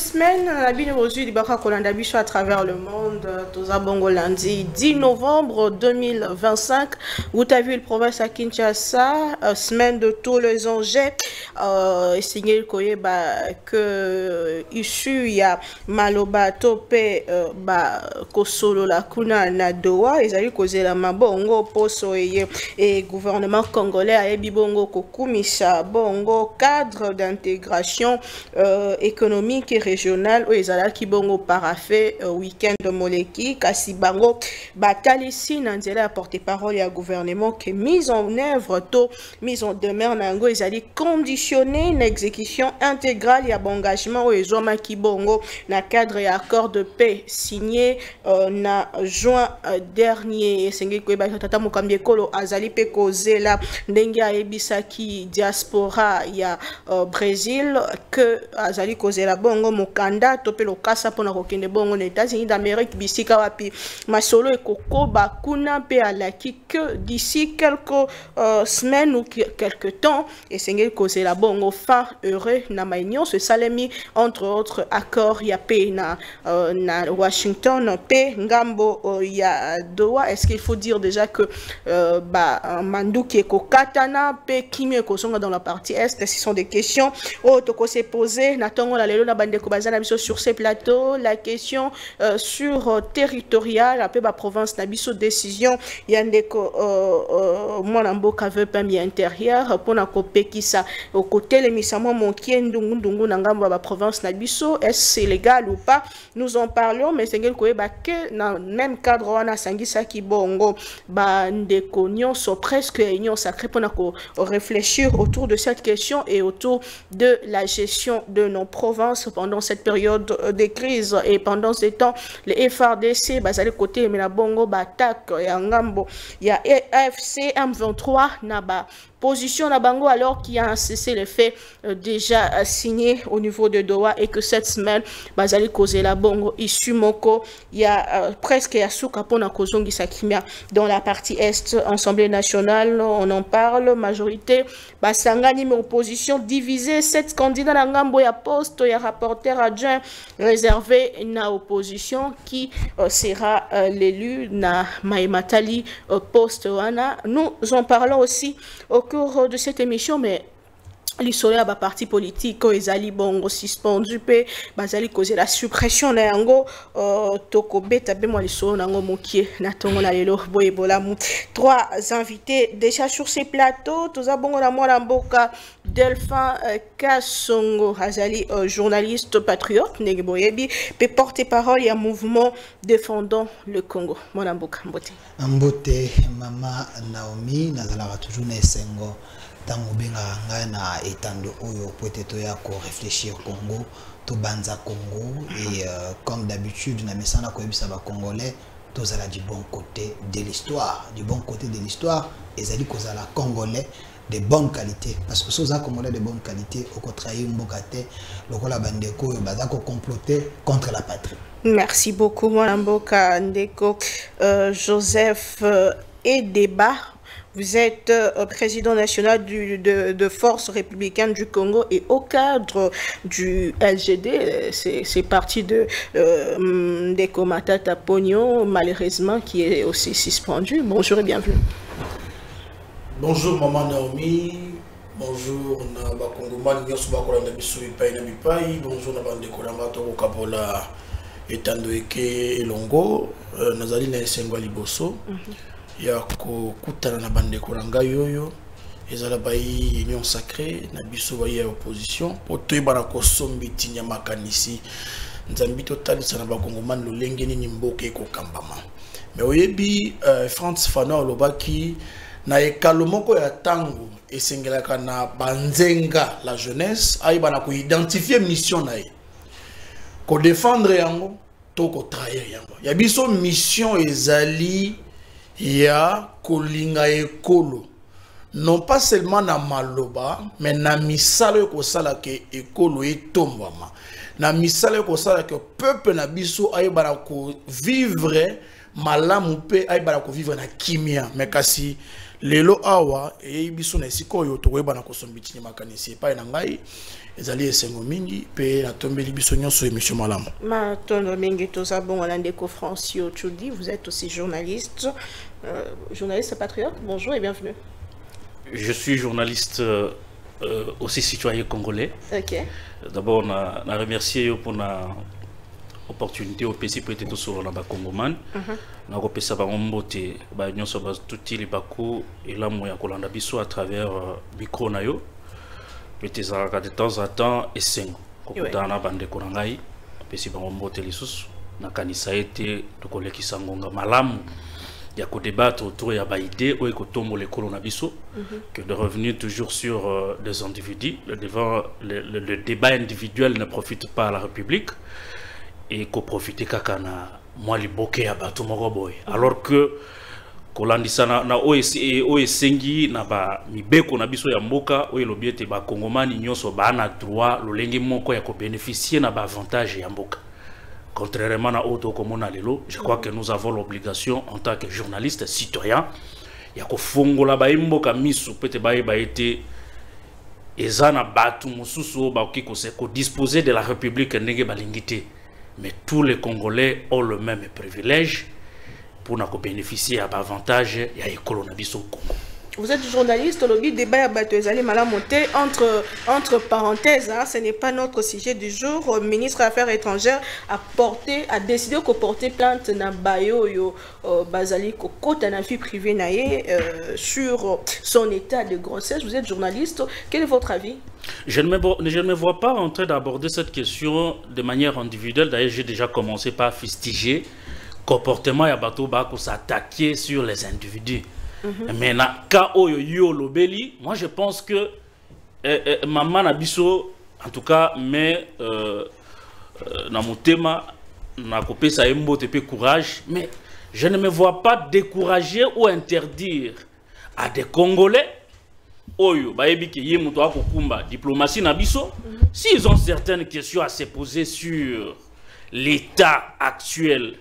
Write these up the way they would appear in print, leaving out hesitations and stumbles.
semaine, la bine aujourd'hui Libaka Kolandabicho à travers le monde, Toza Bongo lundi 10 novembre 2025. Vous avez vu le province à Kinshasa, semaine de tous les enjeux. Signé le courrier que issu il y a Maloba Topé Kosolo la Kuna na Doha, ils allaient causer la Mabongo Poso et gouvernement congolais a Ebibongo Kokumisa Bongo cadre d'intégration économique et régionale où ils allaient qui bongo parafait week-end de Moleki Kasibango Batalisi Nanzela a porté parole à gouvernement qui mise en œuvre tôt mise en demeure nango ils allaient conditionner une exécution intégrale et engagement où ils ont bongo na cadre et accord de paix signé na juin dernier sengi kweba tata mukambie kolo azali pe kozela ndenge ayebisaki diaspora ya Brésil que azali kozela bongo mukanda topé lokasa pona kokende bongo na États-Unis d'Amérique bisika wapi masolo ekokoba kuna pe alaki que d'ici quelques semaines ou quelques temps et sengi kozela bongo fin heureux na maignon ce salemi entre autres accords ya pe na Washington pe ngambo ya Doha. Est-ce qu'il faut dire déjà que Manduki Kokatana pe Kimi Kosonga dans la partie est, ce sont des questions toko s'est posé natongo la lelo na bande ko bazana biso sur ces plateaux la question sur territorial après ba province na biso décision yandeko mwana mboka veut pas mi intérieur pour na kopekisa au côté les misamo monkie ndungu na ngambo ba province na biso est-ce c'est légal ou pas nous en parlons mais c'est que dans même cadre wana sangisa ki bongo ba ndeko nyonso presque union sacrée pour réfléchir autour de cette question et autour de la gestion de nos provinces pendant cette période de crise et pendant ce temps les FRDC bazali côté mais la bongo batak ya ngambo ya AFC M23 na ba position na bango alors qu'il y a un cessez-le-feu déjà signé au niveau de Doha et que cette semaine bazali causer la bongo issu moko il y a presque ya suka pona kozongi sakimia dans la partie est Assemblée nationale on en parle majorité basangani mais opposition divisée 7 candidats na ngambo ya poste ya rapporteur adjoint réservé na opposition qui sera l'élu na Maimatali poste wana nous en parlons aussi au cours de cette émission mais l'histoire à parti politique ils allaient bongo suspendu pe bazali causer la suppression na yango tokobeta be moi l'histoire nango mokie na tongo na lelo boyebola mu trois invités déjà sur ces plateaux toza bongo na mwana mboka Delphin Kasongo azali journaliste patriote ndenge boyebi pe porte-parole ya mouvement défendant le Congo mwana mboka mbote mama Naomi nazala toujours na esengo tango benga ngai na etando oyo peut-être ya ko réfléchir Congo to banza Congo et comme d'habitude na mesana ko yebisa ba congolais tozala du bon côté de l'histoire ezali kozala congolais de bonne qualité parce que soza congolais de bonne qualité au contraire mbokate lokola bandeko oyo baza ko comploter contre la patrie. Merci beaucoup mwana mboka ndeko Joseph Edeba. Vous êtes président national de Force républicaine du Congo et au cadre du LGD, c'est parti de Ndekomatata Pogno, malheureusement, qui est aussi suspendu. Bonjour et bienvenue. Bonjour Maman Naomi, bonjour Naba Kongoman, bonjour Naba Ndekolamato Kabola Etandoeke Elongo, Nazali Nesengwa Liboso. Ya ko kutana na bande kolanga yoyo ezala bayi union sacrée na biso bayi ya opposition poto ibana ko sombi tinya makanisi nzambi total sana ba kongomani lolenge nini mboke ko kambama mais oyebi France Fanon lobaki na ekalo moko ya tango esengelaka na banzenga la jeunesse ayibana ko identifier mission na ye ko défendre yango to ko trahir yango ya biso mission ezali ya kolinga ekolo non pas seulement na maloba mais na misala ko sala ke ekolo etombama na misala ko sala ke peuple na biso ayebana ko vivre malamu pe aibala ko vivre na kimia mais kasi lelo awa e biso na siko yo to weba na kosombiti makanisi pa na ngai ezali esengo mingi pe na tombeli biso nyonso émission malamu Matondo mingi toza bon Ndeko Francio Tchoudi, vous êtes aussi journaliste journaliste patriote. Bonjour et bienvenue. Je suis journaliste aussi citoyen congolais. OK. D'abord, on a remercié pour la opportunité au PC pour être sur la Congomane. On a repensé à Mbote, nous sommes tous les Bakou et là, moi, Kolanda Bisso à travers micro nayo. Peut-être de temps en temps, et c'est dans la bande de Korangai, PC Mbote les sous, na kanisa été de collègues qui s'engonga malam. Il y a qu'au débattre autour, il y a des idées, où il y a les coronavirus, que de revenir toujours sur des individus. Le débat individuel ne profite pas à la République et qu'on profite kakana moi les bokeh à bateau moroboy. Alors que Kolandisa na OSNG na ba mibeko na biso ya mboka oyo lobiete ba Kongomani nyonso ba na droit lolenge moko ya ko bénéficier na ba avantage ya mboka. Contrairement à Auto Komona Lelo, je crois que nous avons l'obligation en tant que journalistes citoyens, ya ko fongola ba imboka misu pete ba été ezana batu mususu ba ko se ko disposer de la République ndenge balingité. Mais tous les Congolais ont le même privilège pour bénéficier à l'avantage et à l'école au Congo. Vous êtes journaliste, le débat entre parenthèses, hein, ce n'est pas notre sujet du jour. Le ministre des Affaires étrangères a décidé de porter plainte na Bayo yo Bazali Kokota na vie privée naie sur son état de grossesse. Vous êtes journaliste, quel est votre avis? Je ne me vois pas en train d'aborder cette question de manière individuelle. D'ailleurs, j'ai déjà commencé par fustiger comportement ya bato ba ko s'attaquer sur les individus. Mais na ka oyo yo lobeli, moi je pense que maman na biso en tout cas mais na motema na kopé sa mbote pe courage, mais je ne me vois pas décourager ou interdire à des Congolais oyo bayebi ke ye muto akokumba diplomatie na biso s'ils ont certaines questions à se poser sur l'état actuel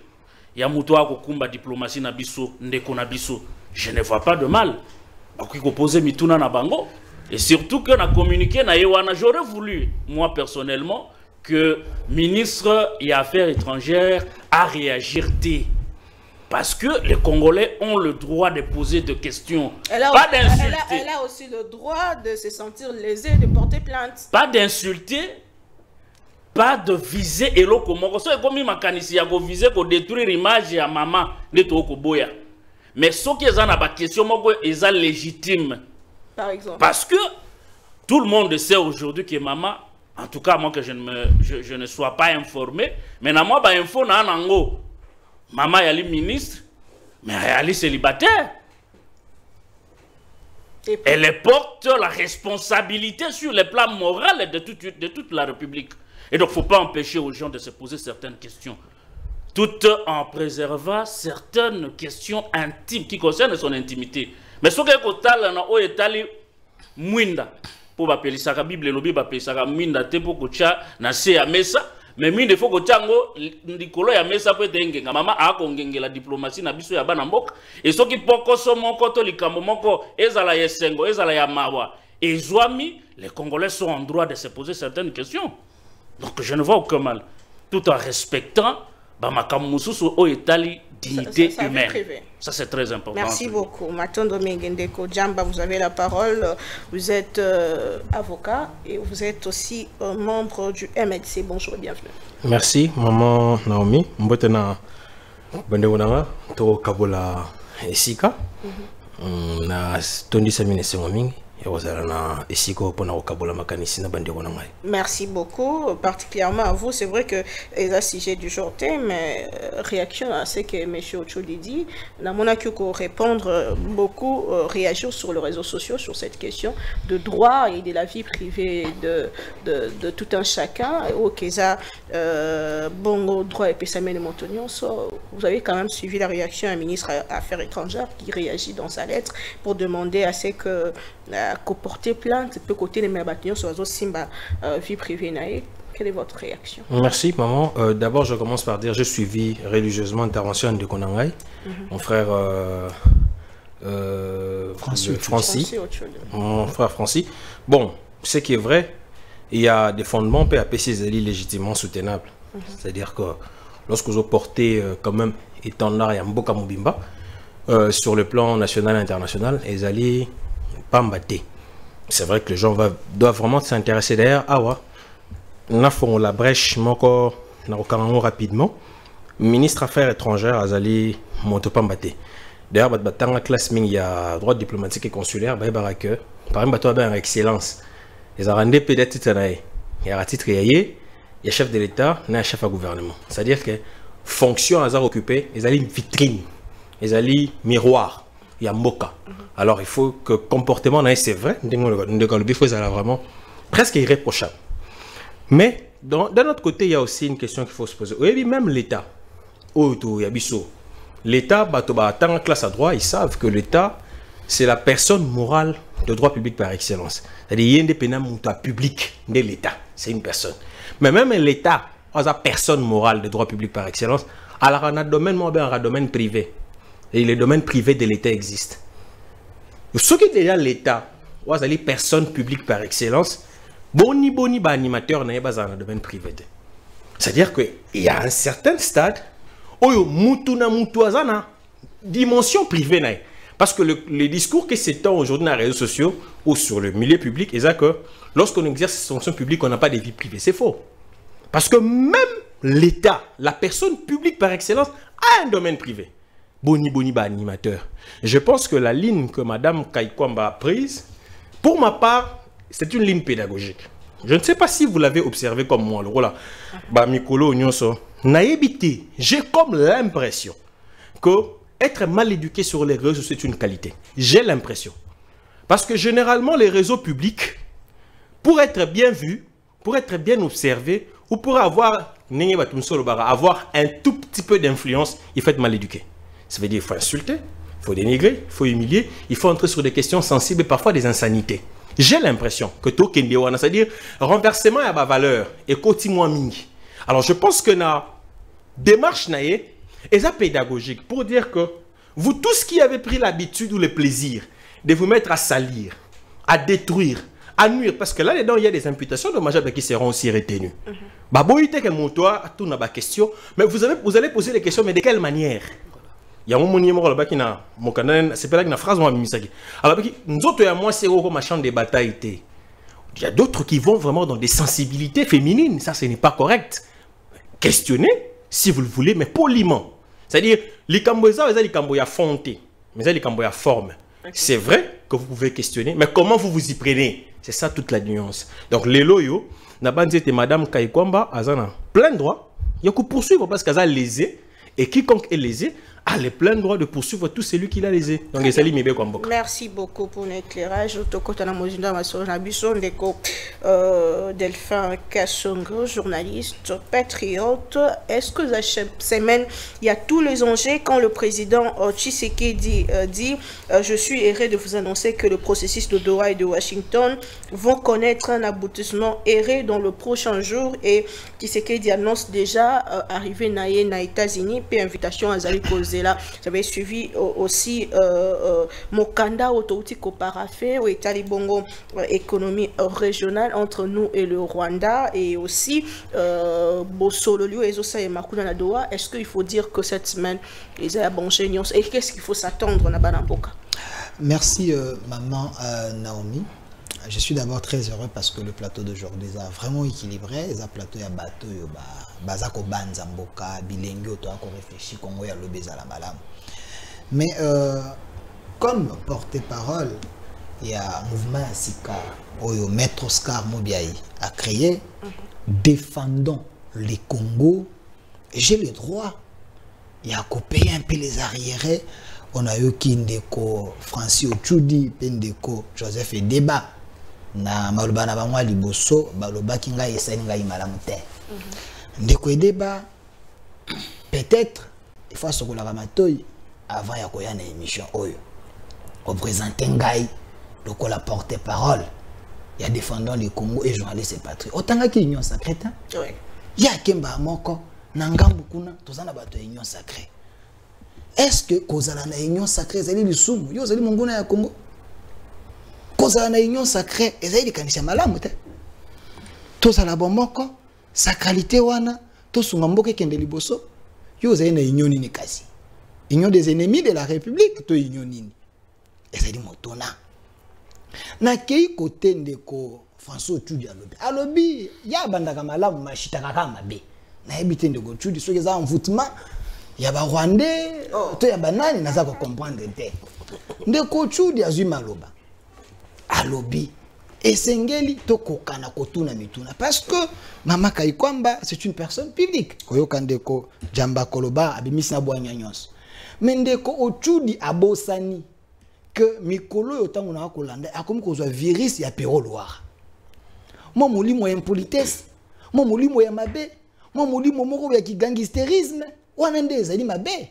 ya muto akokumba diplomatie na biso ndeko na biso. Je ne vois pas de mal. Poser mituna na bango. Et surtout que na communiqué na yewana. J'aurais voulu, moi personnellement, que le ministre des Affaires étrangères a réagi. Parce que les Congolais ont le droit de poser des questions. Elle a aussi le droit de se sentir lésée, de porter plainte. Pas d'insulter, pas de viser. Et l'autre, comme il m'a canisé, il a visé pour détruire l'image à maman de Tokoboya. Mais ce qui est en question, est légitime. Par exemple. Parce que tout le monde sait aujourd'hui que maman, en tout cas moi que je ne sois pas informé, mais na moi ba info na nango. Maman est ministre, mais elle est célibataire. Elle porte la responsabilité sur le plan moral de toute la République. Et donc il ne faut pas empêcher aux gens de se poser certaines questions. Tout en préservant certaines questions intimes qui concernent son intimité. Mais ce que vous avez mwinda pour appeler ça la Bible, le Bible appelle ça mwinda te pour que na se ya mesa, mais mwinda faut que tango ndikolo ya mesa peut être maman a kongenge la diplomatie na biso ya bana mboka et ce qui poko so moko to likambo moko ezala yesengo ezala ya mawa et zwami les Congolais sont en droit de se poser certaines questions. Donc je ne vois aucun mal tout en respectant dignité humaine. Ça c'est très important. Merci beaucoup. Matondo Ndeko Djamba, vous avez la parole. Vous êtes avocat et vous êtes aussi membre du MLC. Bonjour et bienvenue. Merci, maman Naomi. Mbotena Bandewonanga, to Kabola Esika. Na Tondi Samine Sengomingi. Merci beaucoup, particulièrement à vous. C'est vrai que les sujet du jour mais réaction à ce que M. Ocholi dit, on a pu répondre beaucoup, réagir sur les réseaux sociaux sur cette question de droit et de la vie privée de tout un chacun. Au Keza, bon droit et Pessamène Montagnon, vous avez quand même suivi la réaction d'un ministre des Affaires étrangères qui réagit dans sa lettre pour demander à ce que porter plainte peut côté les mêmes bâtiments sur la simba vie privée naïe Quelle est votre réaction? Merci, maman. D'abord, je commence par dire j'ai suivi religieusement l'intervention de Konangai, mon frère Francis. Mon frère Francis. Bon, ce qui est vrai, il y a des fondements PAPC légitimement soutenables. C'est-à-dire que lorsque vous portez quand même étendard et Mboka Mobimba, sur le plan national et international, ils allaient pas m'battre. C'est vrai que les gens doivent vraiment s'intéresser d'ailleurs. Ah ouais, nous avons la brèche rapidement. Ministre Affaires étrangères, Azali Montopambaté. D'ailleurs, dans la classe, il y a droit diplomatique et consulaire, par exemple, il y a excellence. Ils ont rendu peut-être titre, il y a un titre, il y a chef de l'État, il y a chef de gouvernement. C'est-à-dire que fonction à occupée, ils ont une vitrine, ils ont un miroir, il y a Mboka. Alors il faut que le comportement, c'est vrai, il faut vraiment presque irréprochable. Mais d'un autre côté, il y a aussi une question qu'il faut se poser. Oui, même l'État, l'État, dans la classe à droit, ils savent que l'État, c'est la personne morale de droit public par excellence. C'est-à-dire qu'il y a des pénales public de l'État. C'est une personne. Mais même l'État, la personne morale de droit public par excellence, alors on a un domaine privé. Et les domaines privés de l'État existent. Ce qui est déjà l'État, les personnes publiques par excellence, boni animateur dans le domaine privé. C'est-à-dire qu'il y a un certain stade où il y a une dimension privée. Parce que le discours qui s'étend aujourd'hui dans les réseaux sociaux ou sur le milieu public, c'est que lorsqu'on exerce ses fonctions publiques, on n'a pas de vie privée. C'est faux. Parce que même l'État, la personne publique par excellence, a un domaine privé. Boni animateur. Je pense que la ligne que Mme Kaikwamba a prise, pour ma part, c'est une ligne pédagogique. Je ne sais pas si vous l'avez observé comme moi. Voilà. Mikolo Nyonso, naïbité. J'ai comme l'impression que être mal éduqué sur les réseaux, c'est une qualité. J'ai l'impression. Parce que généralement, les réseaux publics, pour être bien vus, pour être bien observés, ou pour avoir un tout petit peu d'influence, il faut être mal éduqué. Ça veut dire qu'il faut insulter, il faut dénigrer, il faut humilier, il faut entrer sur des questions sensibles et parfois des insanités. J'ai l'impression que tout c'est-à-dire renversement à ma valeur et continuellement mingi. Alors je pense que la démarche est pédagogique pour dire que vous tous qui avez pris l'habitude ou le plaisir de vous mettre à salir, à détruire, à nuire, parce que là-dedans il y a des imputations dommageables qui seront aussi retenues. Question, mais vous allez poser des questions, mais de quelle manière? Il y a un moment qui n'a c'est pas là une phrase moi misaki. Alors nous autres et moi c'est comme champ de bataille. Il y a d'autres qui vont vraiment dans des sensibilités féminines, ça ce n'est pas correct. Questionnez si vous le voulez, mais poliment. C'est-à-dire les camboyas, les camboyas fontés, mais les camboyas forme. C'est vrai que vous pouvez questionner, mais comment vous vous y prenez? C'est ça toute la nuance. Donc les loyaux, n'a pas dit Madame Kaikwamba, Azana plein droit, il y a que poursuivre parce qu'elle a lésé et quiconque est lésé a le plein droit de poursuivre tout celui qui l'a lésé. Donc, merci beaucoup pour l'éclairage. Delphin Kassongo, journaliste, patriote. Est-ce que cette semaine, il y a tous les enjeux quand le président Tshisekedi dit je suis heureux de vous annoncer que le processus de Doha et de Washington vont connaître un aboutissement heureux dans le prochain jour et Tshisekedi annonce déjà arriver na États-Unis puis invitation à Zali là, j'avais suivi aussi Mokanda Otouti Koparafé ou Etali Bongo économie régionale entre nous et le Rwanda et aussi Bossololio et Zosa et Makuna Nadoa. Est-ce qu'il faut dire que cette semaine ils ont bon génios et qu'est-ce qu'il faut s'attendre na Banamboka? Merci maman Naomi. Je suis d'abord très heureux parce que le plateau d'aujourd'hui est vraiment équilibré. Il y a un plateau de bateau, bazako banza mboka, bilengo, to ako réfléchi, Congo ya lobeza la balam. Mais comme porte-parole, il y a un mouvement Sika, Oyo Maître Oscar Mobiaï a créé, défendons les Congos. J'ai le droit. Il y a qu'à payer un peu les arriérés. On a eu Kindeko, Francis Ochudi, Pendeko, Joseph Edeba. Na maloba na bangwa liboso baloba kinga esani ngai malamu te ndeko Edeba peut-être il faut se kola matoi avant ya koya na émission oyo o présenter ngai lokola porte-parole il y a défendant le Congo et journaliste et patriote. Autant que union sacrée, il y a Kemba Moko, Nangambu Kuna, tous en abattu union sacrée. Est-ce que Kozala na union sacrée, Zali le Soum, Yo Zali Mongona ya Congo? Kozala na union sacrée, Zali Kanisha Malamu, tous à la Bomoko, sacralité wana, tous Mboke Kende Liboso, Yo Zali na union ni kasi. Union des ennemis de la République, to union nini. Zali Motona. Na kei côté ndeko François Tchudi alobi ya bandaka malamu mashitaka kama be na ebite ndeko Tchudi soki za envoûtement ya ba Rwandais to ya banani naza ko comprendre te ndeko Tchudi azwi maloba alobi esengeli to kokana kotuna mituna parce que mama Kaikwamba c'est une personne publique koyoka ndeko Jamba Koloba abimisi na bwanya nyonso mais ndeko Tchudi abosani que mikolo yotango na kolanda akomi kozwa virus ya Peroloir. Moi molimo ya impolitesse, moi molimo ya mabe, moi molimo moko ya gangsterisme, wana nde ezali mabe.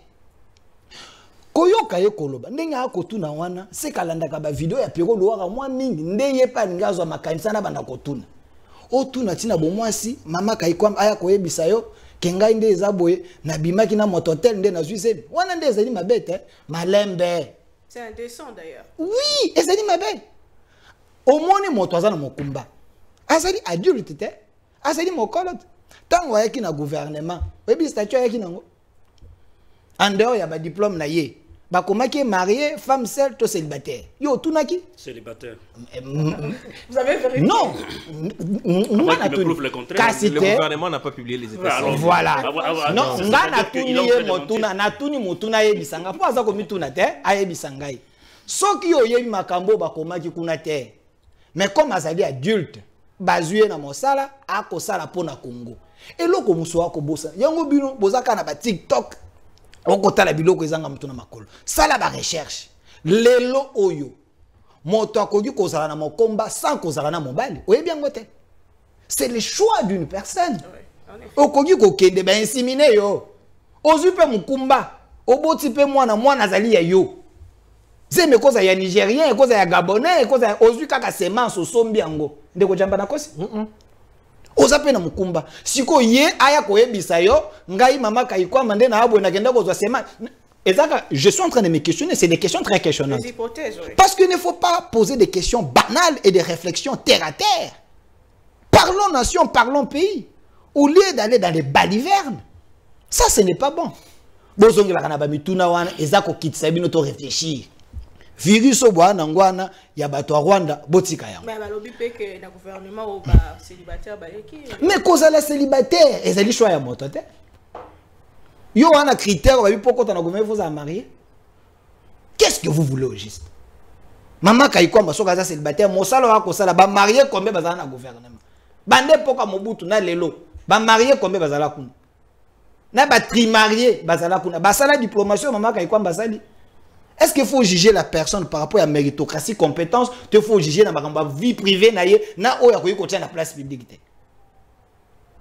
Koyoka ye koloba ndenge akotuna wana se kalanda ka ba video ya Peroloir mwa mingi nde ye pa ngazwa makanisa na banda kotuna. Otuna tina bomwasi mama Kaikwamba aya koyebisa yo kengai nde ezaboye na bimaki na mototel nde na Suisse. Wana nde ezali mabete malembe. C'est indécent d'ailleurs. Oui, et ça dit ma belle. Au moins, mon toisan mon combat. Azali adulte, Azali mon colloque. Tant que vous avez gouvernement, vous avez statut avec vous. En dehors, il y a un diplôme. Bah, comment qui est marié, femme seule, tout célibataire. Yo, tout n'a qui? Célibataire. Vous avez vérifié? Non. Le gouvernement n'a pas publié les états. Voilà. Non, on a tout ni motuna yebisanga. Pour ça comme tuna te, ayebisangai. Soki yo yebi makambo ba komaki kuna te. Mais comme azali adulte, bazuye na mosala, akosala pona Congo. Et loko muso akobosa. Yango bino bozaka na ba TikTok. Okotala biloko ezanga mutuna makolo. Sala ba recherche. Lelo oyo. Moto akoki kozala na mokomba sans kozala na mobali. Oye bien ngote. C'est le choix d'une personne. Okoki kokende ba inséminer yo. Ozu pe mukumba. Oboti pe mwana zali ya yo. Zeme koza ya Nigérien, koza ya Gabonais, koza ya ozu kaka semence osombi yango. Ndeko jamba na kosi? Ozape na mukumba. Siko ye aya koyebisa yo, ngai mama Kaikwamba nde na abwe na kenda kozwa semence. Je suis en train de me questionner, c'est des questions très questionnantes. Des hypothèses, oui. Parce qu'il ne faut pas poser des questions banales et des réflexions terre à terre. Parlons nation, parlons pays. Au lieu d'aller dans les balivernes. Ça, ce n'est pas bon. Bozongi la kanaba mituna wana, ezako kitsabi noto réfléchir. Virus au bois nangwana, yabato Rwanda, botika ya. Mais balobi pe que le gouvernement ou ba célibataire ba yeki. Mais cause la célibataire, ezali choix ya moto te. Yo wana critère, babi poko tana gouvernement vous a marié. Qu'est-ce que vous voulez au juste? Maman Kaikwamba soka za célibataire, mosala wa kosala ba marié combien bazana na gouvernement. Bande poka Mobutu na lelo, ba marié combien bazala kuna. Na ba trimarié bazala kuna. Basala diplomation maman Kaikwamba basali. Est-ce qu'il faut juger la personne par rapport à la méritocratie, compétence? Il faut juger dans ma vie privée, na oya koyi kotia na place publique.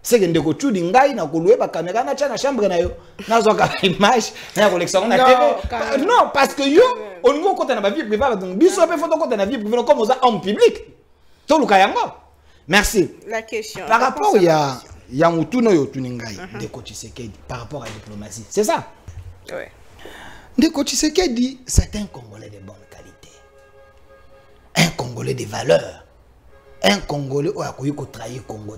C'est que ndeko Tchudi ngai na koluwe ba caméra na na chambre na yo. Na zo ka image na collection na TV. Non, parce que yo on ngo kota na ba vie privée donc biso pe photo kota na vie privée comme ça homme public. To luka yango. Merci. La question. Par rapport ya mutuno yo tuningai ndeko Tshisekedi par rapport à la diplomatie. C'est ça? Oui. Ndeko Tshisekedi, c'est un Congolais de bonne qualité. Un Congolais de valeur. Un Congolais qui a connu trahir Congo.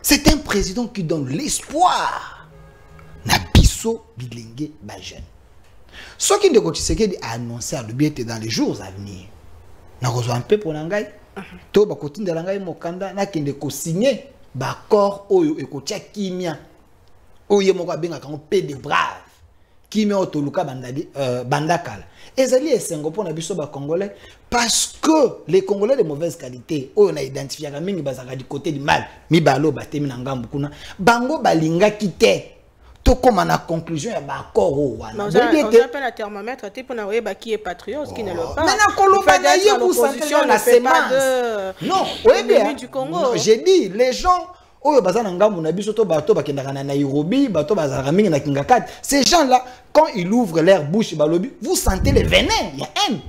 C'est un président qui donne l'espoir. Nabiso Bilingue Bajen. Ce qui Ndeko Tshisekedi a annoncé à l'objet dans les jours à venir. N'a reçu un peu pour l'angai. To ba kotine de l'angai mokanda na kende ko signer ba accord oyo ekotia kimia. Oyo moko benga kango paix de brave. Qui met au Toluka Bandakal. Ezali esengo pour nabiso ba Congolais parce que les Congolais de mauvaise qualité, on a identifié que mingi bazaka du côté du mal, mi balo batemi na ngambu kuna, bango balinga kite. To comme na conclusion ya ba accord wana. On appelle un thermomètre pour na weba qui est patriote qui ne le pas. Mais na koloba na ye pour sanction la semence. Non, oui bien. Non, j'ai dit les gens oyo bazana ngambu na biso to bato bakendaka na Nairobi, bato bazaka mingi na Kingakat. Ces gens-là, quand ils ouvrent leur bouche balobi, vous sentez le venin, il y a haine.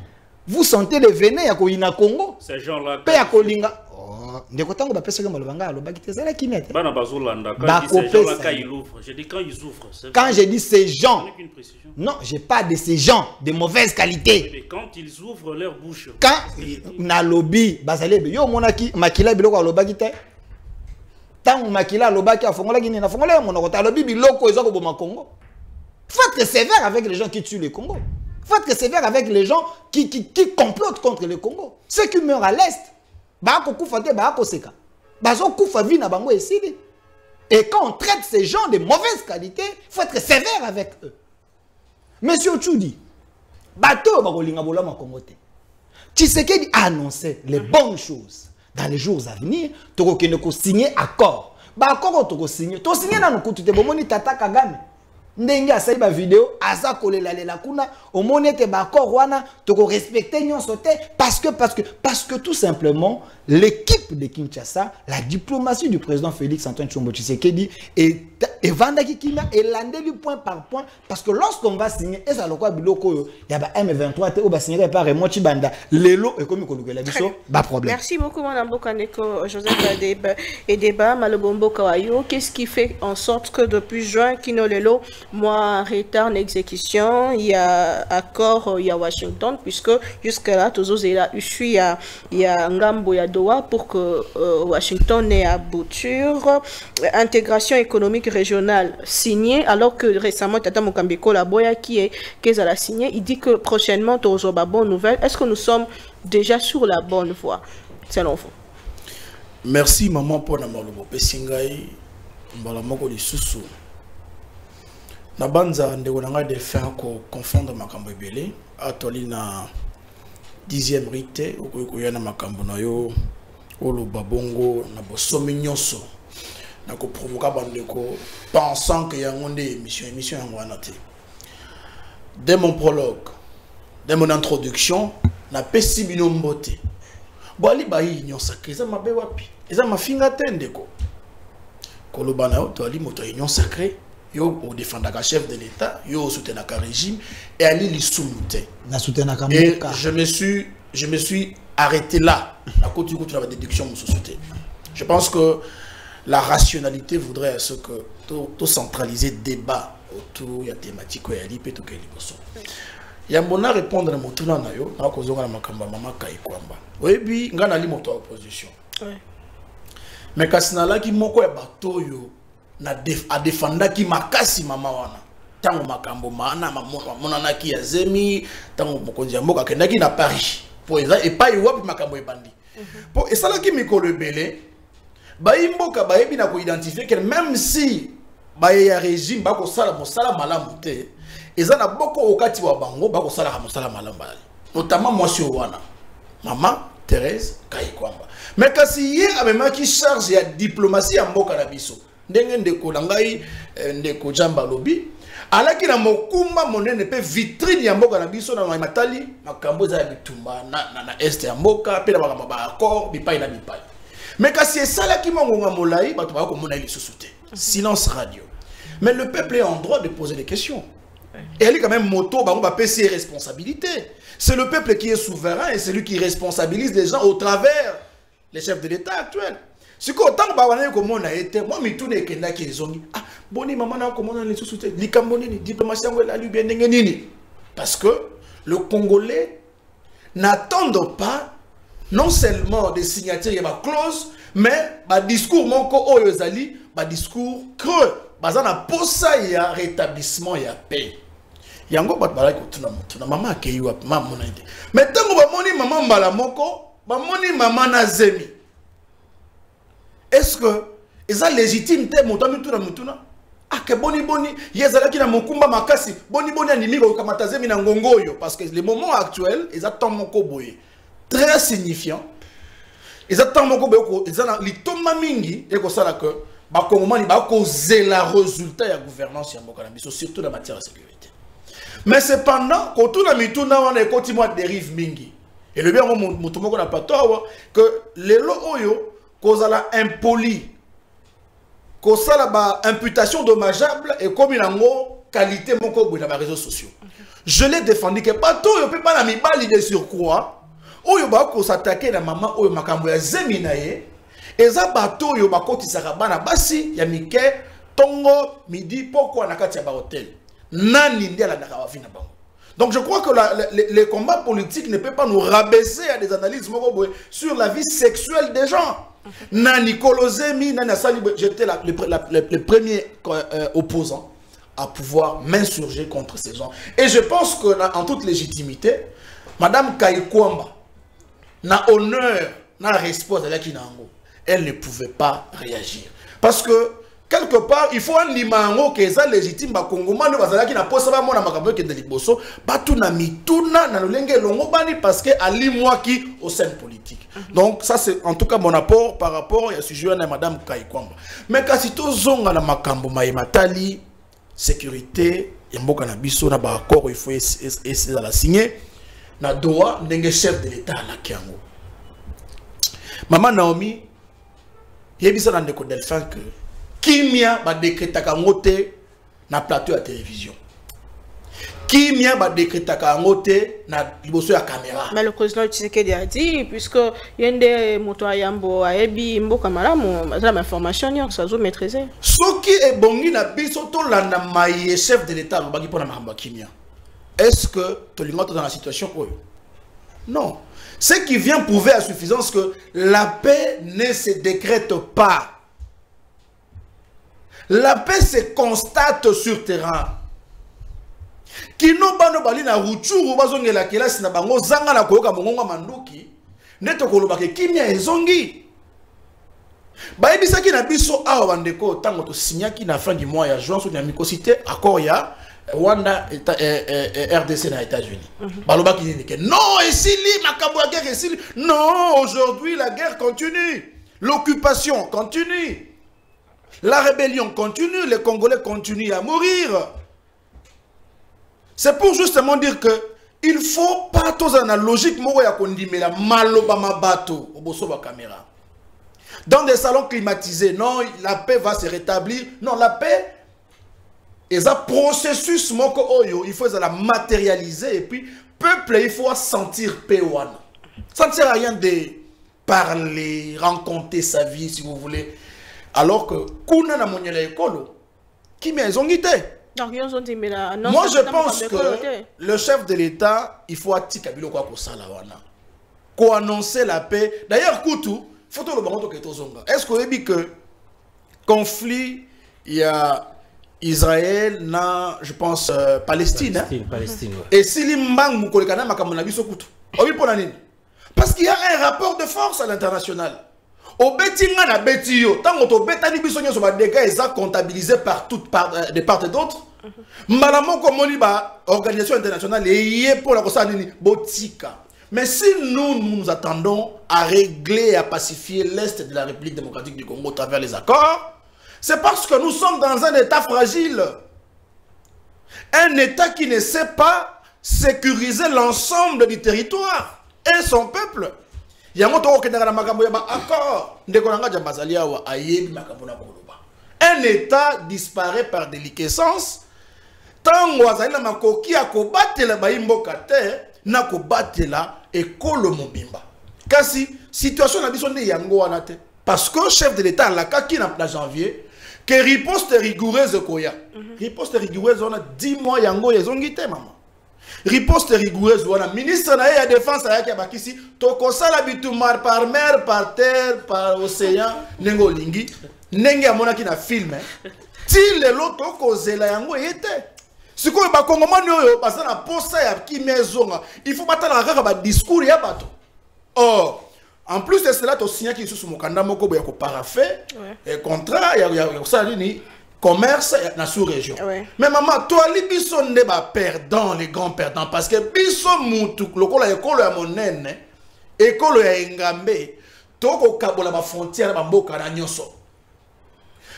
vous sentez le venin ya koina Congo. Ces gens-là. Pe ya kolinga. Oh, ndeko tango ba pesa ke malobanga alobaki te zala kinete. Bana bazolanda quand ces gens-là quand ils ouvrent. Je dis quand ils ouvrent. Quand je dis ces gens. Non, j'ai pas de ces gens de mauvaise qualité. Mais quand ils ouvrent leur bouche. Quand na lobby bazalebe yo monaki makila biloko alobaki te. Tant makila alobaki afongola kini na fongola monoko ta lobby biloko ezoko boma Congo. Faut être sévère avec les gens qui tuent le Congo. Faut être sévère avec les gens qui complotent contre le Congo. Ceux qui meurent à l'Est, Bako Koufate, Bako Seka. Bazo Koufavi na bango esili. Et quand on traite ces gens de mauvaise qualité, il faut être sévère avec eux. Monsieur Tchoudi, Bato Bakolinga Bolama Kongote. Tshisekedi a annoncé les bonnes choses. Dans les jours à venir, Toko Keneko signer accord. Ba accord Toko signer. To signer na nukutu te bomoni Tata Kagame. Ndenge asali ba vidéo aza kolela lela kuna omoni te ba accord wana toko respecter nyonso te parce que tout simplement l'équipe de Kinshasa, la diplomatie du président Félix Antoine Tshombo Tshisekedi et vandaki kima et landeli point par point parce que lorsqu'on va signer et ça lokwa biloko yo ya ba M23 te o ba signer par Mochi Banda lelo et comme kolukela biso ba problème. Merci beaucoup mon Mboka Ndeko Joseph Edeba Malobombo Kawayo. Qu'est-ce qui fait en sorte que depuis juin Kino Lelo moi retard en exécution, il y a accord il y a Washington puisque jusque là toujours il y a Ngambo ya Doha pour que Washington ait abouture intégration économique régionale signée alors que récemment Tata Mokambeko la Boya qui a signé, il dit que prochainement toujours ba bonne nouvelle. Est-ce que nous sommes déjà sur la bonne voie selon vous? Merci maman pour namalobo pesingai mbala moko lisusu. Na banza ndeko nanga de faire ko confondre makambo ebele atoli na 10e rite okoya na makambo na yo olo babongo na bosomi nyonso na ko provoquer bandeko pensant que yango nde émission yango wana te. Dès mon prologue, dès mon introduction na pesi bino mbote bali bayi nyon sacré za mabe wapi eza mafinga te ndeko koloba na yo to ali moto union sacré yo au défendaka chef de l'État, yo soutenaka régime et ali lisumute. Na soutenaka moka. Et je me suis arrêté là. À côté de la déduction de société. Je pense que la rationalité voudrait à ce que tout centraliser débat autour de la thématique et l'IP tout qu'elle y a bon à répondre à mon tour na yo na ko zonga na makamba mama kai kwamba. Oui bi ngana li moto opposition. Mais kasina la ki moko ya bato yo na défendre qui makasi mama wana tango makambo mana monana ki ya zemi tango mokonzi ya mboka kendaki na Paris pour eza et pas wapi makambo ebandi pour esala ki mikolo ebele ba imboka ba yebi na ko identifier que même si ba ya régime ba ko sala mosala malamu te eza na boko okati wa bango ba ko sala mosala malamu notamment moi sur wana maman Thérèse Kayikwamba mais kasi ye amema ki charge ya diplomatie ya mboka na biso ndenge ndeko langai ndeko jamba lobi alaki na mokumba monene pe vitrine ya mboka na biso na matali makambo za bitumba na est ya mboka pe na makambo ba accord bipai na bipai mais kasi esalaki mongonga molai bato ba ko mona lisusu te silence radio mais le peuple est en droit de poser des questions et elle est quand même moto bango ba PC responsabilité c'est le peuple qui est souverain et c'est lui qui responsabilise les gens au travers les chefs de l'État actuels. Si vous avez comment moi, je tourne qui ah, boni maman, comment on a les sous-soutés, l'icambonini, diplomatie, la Libye, parce que le Congolais n'attendent pas non seulement des signatures et des clauses, mais des discours monko oyozali, des discours creux. Bazana posa ya rétablissement ya paix. Yango bat balai ko tuna mama akeyi wa mama mona ite. Mais tango ba moni mama mbala moko, ba moni mama na zemi. Est-ce que c'est légitime te motami tuna mutuna? Ah que boni yezala ki na mokumba makasi, boni animi ko kamata zemi na ngongoyo parce que le moment actuel, ils attendent moko boye. Très signifiant. Ils attendent moko boye ko ezana litoma mingi et ko sala que ba kongomani ba ko zela résultat ya gouvernance ya mboka na biso surtout en matière de sécurité. Mais cependant, quand on a mis tout dans les continents de dérive mingi. Et le bien mon n'a pas tort que les loyo cause la impoli, cause la imputation dommageable et comme il a qualité mon dans les réseaux sociaux. je l'ai défendu que bateau yo peut pas na mibali de surcroît oyo ba ko s'attaquer na maman oyo makambo ya zemina ye eza bateau yo ba kotisaka bana basi ya mike tongo midi pourquoi na kati ya ba hôtel nani ndi ala ndaka bafi na bango. Donc je crois que les combats politiques ne peuvent pas nous rabaisser à des analyses sur la vie sexuelle des gens. Nani Kolozemi, Nani Asali, j'étais le premier opposant à pouvoir m'insurger contre ces gens. Et je pense qu'en toute légitimité, Madame Kaikwamba n'a honneur, n'a respect de la Kinango. Elle ne pouvait pas réagir. Parce que quelque part, il faut un limango qui est légitime. Bakongomani bazalaki na posa ba mona makambo ke de liboso, batu na mituna na lolenge longo bani parce que ali moi qui au sein politique. Donc ça c'est en tout cas mon apport par rapport à sujet à madame Kaikwamba. Mais kasi to zonga na makambo matali sécurité ya mboka na biso na ba accord il faut essayer de la signer na Doha ndenge chef de l'état la kiango. Maman Naomi yebisa na ndeko Delphin que Kimia ba décréter kangote na plateau à télévision. Kimia ba décréter kangote na liboso ya caméra. Mais le président Tshisekedi a dit puisque yende moto ayambo ayebi mboka malamu la information yo ça zo maîtriser. Soki e bongi na biso to landa maye chef de l'état ba pona mahamba Kimia. Est-ce que to lingoto dans la situation oyo? Non. Ce qui vient prouver à suffisance que la paix ne se décrète pas. La paix se constate sur terrain. Kino bano bali na ruchuru bazongela kelasi na bango zanga na koyoka mongonga manduki neto koloba ke kimia ezongi. Bayebisaki na biso awa bandeko tango to signaki na fin du mois ya juin sur la micocité accord ya Rwanda RDC na États-Unis. Baloba ki dit que non esili makambo ya guerre esili. Non, aujourd'hui la guerre continue. L'occupation continue. La rébellion continue, les Congolais continuent à mourir. C'est pour justement dire que il ne faut pas tous dans la logique la maloba mabato au bosso ba caméra. Dans des salons climatisés, non, la paix va se rétablir. Non, la paix est un processus moko oyo, il faut la matérialiser et puis peuple il faut sentir paix wana. Ça ne sert à rien de parler, rencontrer sa vie si vous voulez. Alors que kuna na monyela ekolo qui m'ont ngité. Moi je pense que le chef de l'État il faut atika biloko ko sala wana. Ko annoncer la paix. D'ailleurs Koutou, photo le bango to keto zonga. Est-ce que vous dit que conflit il y a Israël na je pense Palestine. Palestine. Et si limbang mukolekana makambo na biso Koutou. Obi pona nini? Parce qu'il y a un rapport de force à l'international. Au betinga na betio, tant que betani bisonyo sur dégâts est comptabilisé par de part et d'autre. Malamo comme on organisation internationale et pour la cosa nini botika. Mais si nous attendons à régler et à pacifier l'est de la République démocratique du Congo à travers les accords, c'est parce que nous sommes dans un état fragile. Un état qui ne sait pas sécuriser l'ensemble du territoire et son peuple. Un état disparaît par déliquescence. Tango azali na makoki akobatela baimboka te na kobatela ekolo mobimba. Kasi situation na biso nde yango wana te. Parce que chef de l'état la kaki na janvier que riposte rigoureuse koya. Riposte rigoureuse on a 10 mois yango yezongi te maman. Riposte rigoureuse wana ministre na ya défense ayaki bakisi tokosala bitumar par mer par terre par océan nengo lingi ndenge amonaki na film ti lelo tokozela yango yete sikoyo bakongomani oyo basa na posa ya kimezonga il faut batala kaka ba discours ya bato. Or en plus de cela to signé ki sous mokanda moko boya ko parafait contrat ya ça ni commerce na sous-région. Mais maman, toi, les biso ne ba perdant, les grands perdants, parce que biso moutou, lokola ekolo ya monene, ekolo ya engambe, toko kabola ba frontière ba mboka na nyonso.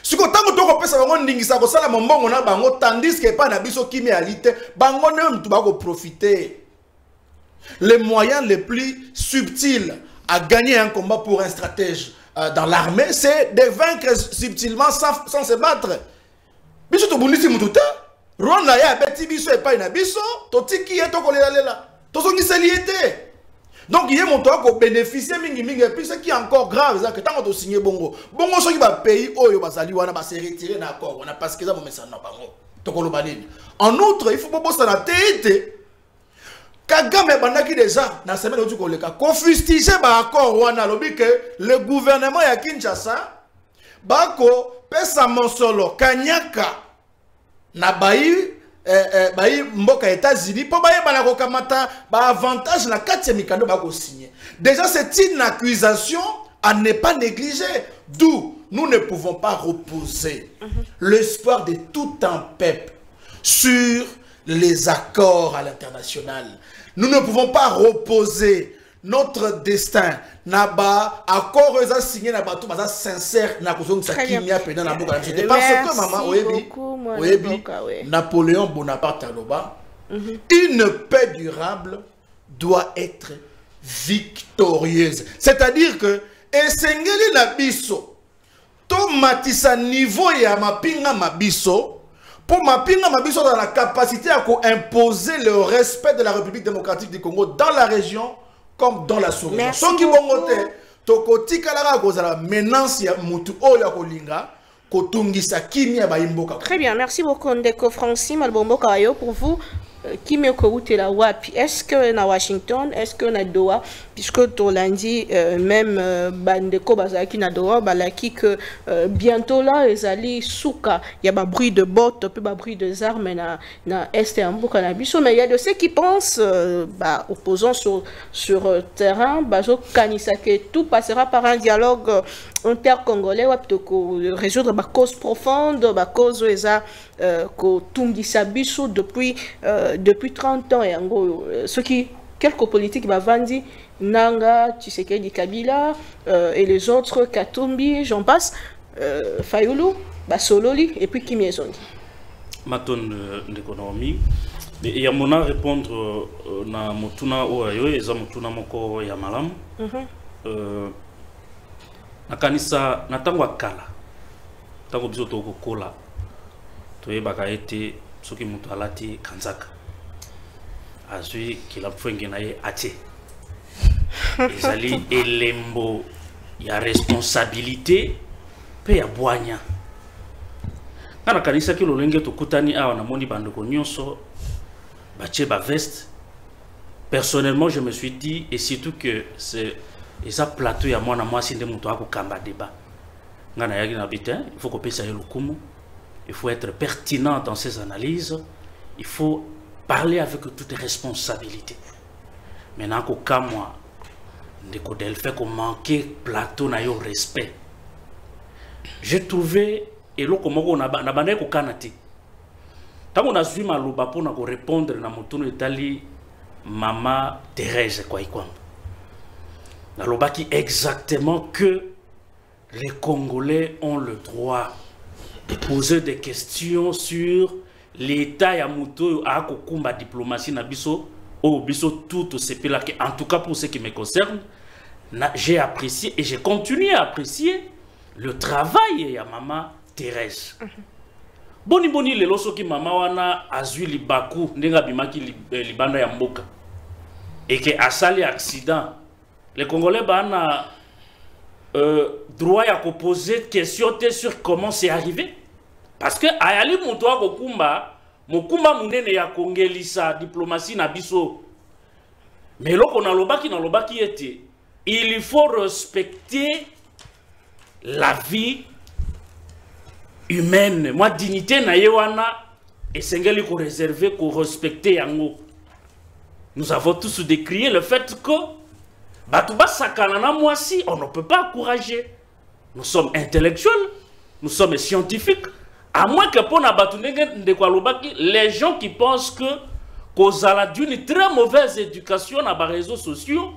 Siko tango toko pesa bango ndingisa ko sala mombongo na bango tandis que pa na biso kimi alite, bango ne mtu ba ko profiter. Les moyens les plus subtils à gagner un combat pour un stratège dans l'armée, c'est de vaincre subtilement sans se battre. Biso to bundisi mututa, Rwanda na ya beti biso epai na biso totiki ye tokolela tozongiseli ete. Donc il y a mon toit qui bénéficie mingi et puis ce qui est encore grave c'est que tant qu'on signé bongo ceux qui va payer oyo basali wana ba se retirer na accord on a parce que ça mon message na bango tokolo balini. En outre il faut pas bosser na tete Kagame bandaki déjà na semaine otu koleka ko fustiger ba accord wana lobi que le gouvernement ya Kinshasa bako pesa monsolo kanyaka na bayi mboka États-Unis pour baye bana ko kamata ba avantage na 4e mikando ba ko signer. Déjà c'est une accusation à ne pas négliger. D'où nous ne pouvons pas reposer l'espoir de tout un peuple sur les accords à l'international. Nous ne pouvons pas reposer notre destin naba accord signé na bato baza sincère na kozongisa kimia pena na boka. C'était parce que maman oyebi Napoléon Bonaparte aloba une paix durable doit être victorieuse. C'est-à-dire que esengeli na biso to matisa niveau ya mapinga mabiso pour mapinga mabiso dans la capacité à imposer le respect de la République démocratique du Congo dans la région comme dans la sous-région. Ce qui vont monter, tokoti kalara kozala menace ya mutu oya kolinga kotungisa kimia ba imboka. Très bien, merci beaucoup Ndeko Francine Malbombo Kayo pour vous. Kimia koute la wapi? Est-ce que na Washington, est-ce que na Doha, puisque to lundi même bandeko bazaki na Doha balaki que bientôt là les alliés souka, il y a ba bruit de bottes, puis ba bruit de armes na est et mboka na biso, mais il y a de ceux qui pensent opposants sur terrain, bazo kanisa que tout passera par un dialogue intercongolais ou plutôt résoudre ma cause profonde, ma cause eza ko tungisa biso depuis 30 ans et ce qui quelques politiques bavandi Nanga, Tshisekedi Kabila et les autres Katumbi, j'en passe, Fayulu, Basololi et puis Kimi Ezondi. Maton d'économie. Mais il y a mon à répondre na motuna oyo eza motuna moko ya malam. Nakanisa natango akala. Tango biso to kokola. Toyebaka ete soki mutu alati kanzaka. Azui kila mfenge na ye atie. Ezali elembo ya responsabilité pe ya bwanya. Kana kanisa ki lolenge tokutani awa na moni bandeko nyonso batie ba veste. Personnellement je me suis dit et surtout que c'est eza plateau ya mwana mwasi nde mutu akokamba débat. Ngana yaki na bitin, il faut qu'on pesa ye lokumu. Il faut être pertinent dans ses analyses. Il faut parler avec toute responsabilité. Maintenant, qu'au moi, il fait qu'on manquait plateau na yo respect. J'ai trouvé et là comment on a bandé ko kanati. Tant qu'on a suivi ma loba pour na ko répondre na motono Italie Mama Thérèse quoi ikwam. La loba qui exactement que les Congolais ont le droit de poser des questions sur l'état ya muto a kokumba diplomatie na biso au biso tout ce pays là en tout cas pour ce qui me concerne j'ai apprécié et j'ai continué à apprécier le travail ya Mama Thérèse. Boni lelo soki mama wana azui libaku ndenga bimaki libanda ya mboka et que asali accident les Congolais bana droit à poser question sur comment c'est arrivé parce que ayali muto akokumba mokumba munene ya kongelisa diplomatie na biso mais loko na lobaki ete il faut respecter la vie humaine moi dignité na yewana et sengeli ko réserver ko respecter yango. Nous avons tous décrié le fait que Batouba Sakanana moi si on ne peut pas encourager. Nous sommes intellectuels, nous sommes scientifiques. À moins que pour les gens qui pensent que cause à d'une très mauvaise éducation dans les réseaux sociaux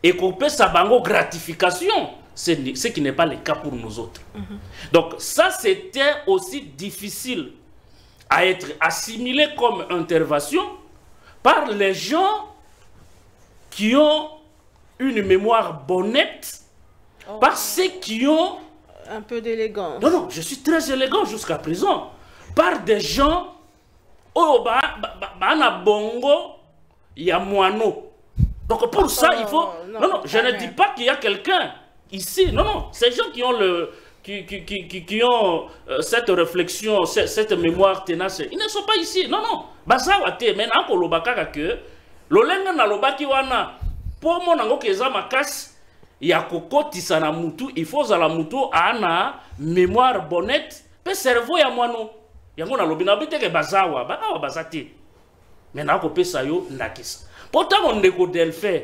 et qu'on peut sa bango gratification, ce qui n'est pas le cas pour nous autres. Donc ça c'était aussi difficile à être assimilé comme intervention par les gens qui ont une mémoire bonnette, par ceux qui ont un peu d'élégance. Non, je suis très élégant jusqu'à présent. Par des gens oyo na bongo ya moano. Donc pour ça il faut non, je ne dis pas qu'il y a quelqu'un ici, non, ces gens qui ont qui ont cette réflexion, cette mémoire tenace, ils ne sont pas ici, non, bazawate, mais nako lobaka que lolenga na lobaki wana po monango keza makasi ya kokotisa na mutu, il faut za la mutu ana mémoire bonnette, pe cerveau ya mwano yango na lobi na biteke bazawa bazate, mais nako pesa yo ndakisa. Pourtant on ndeko Delphin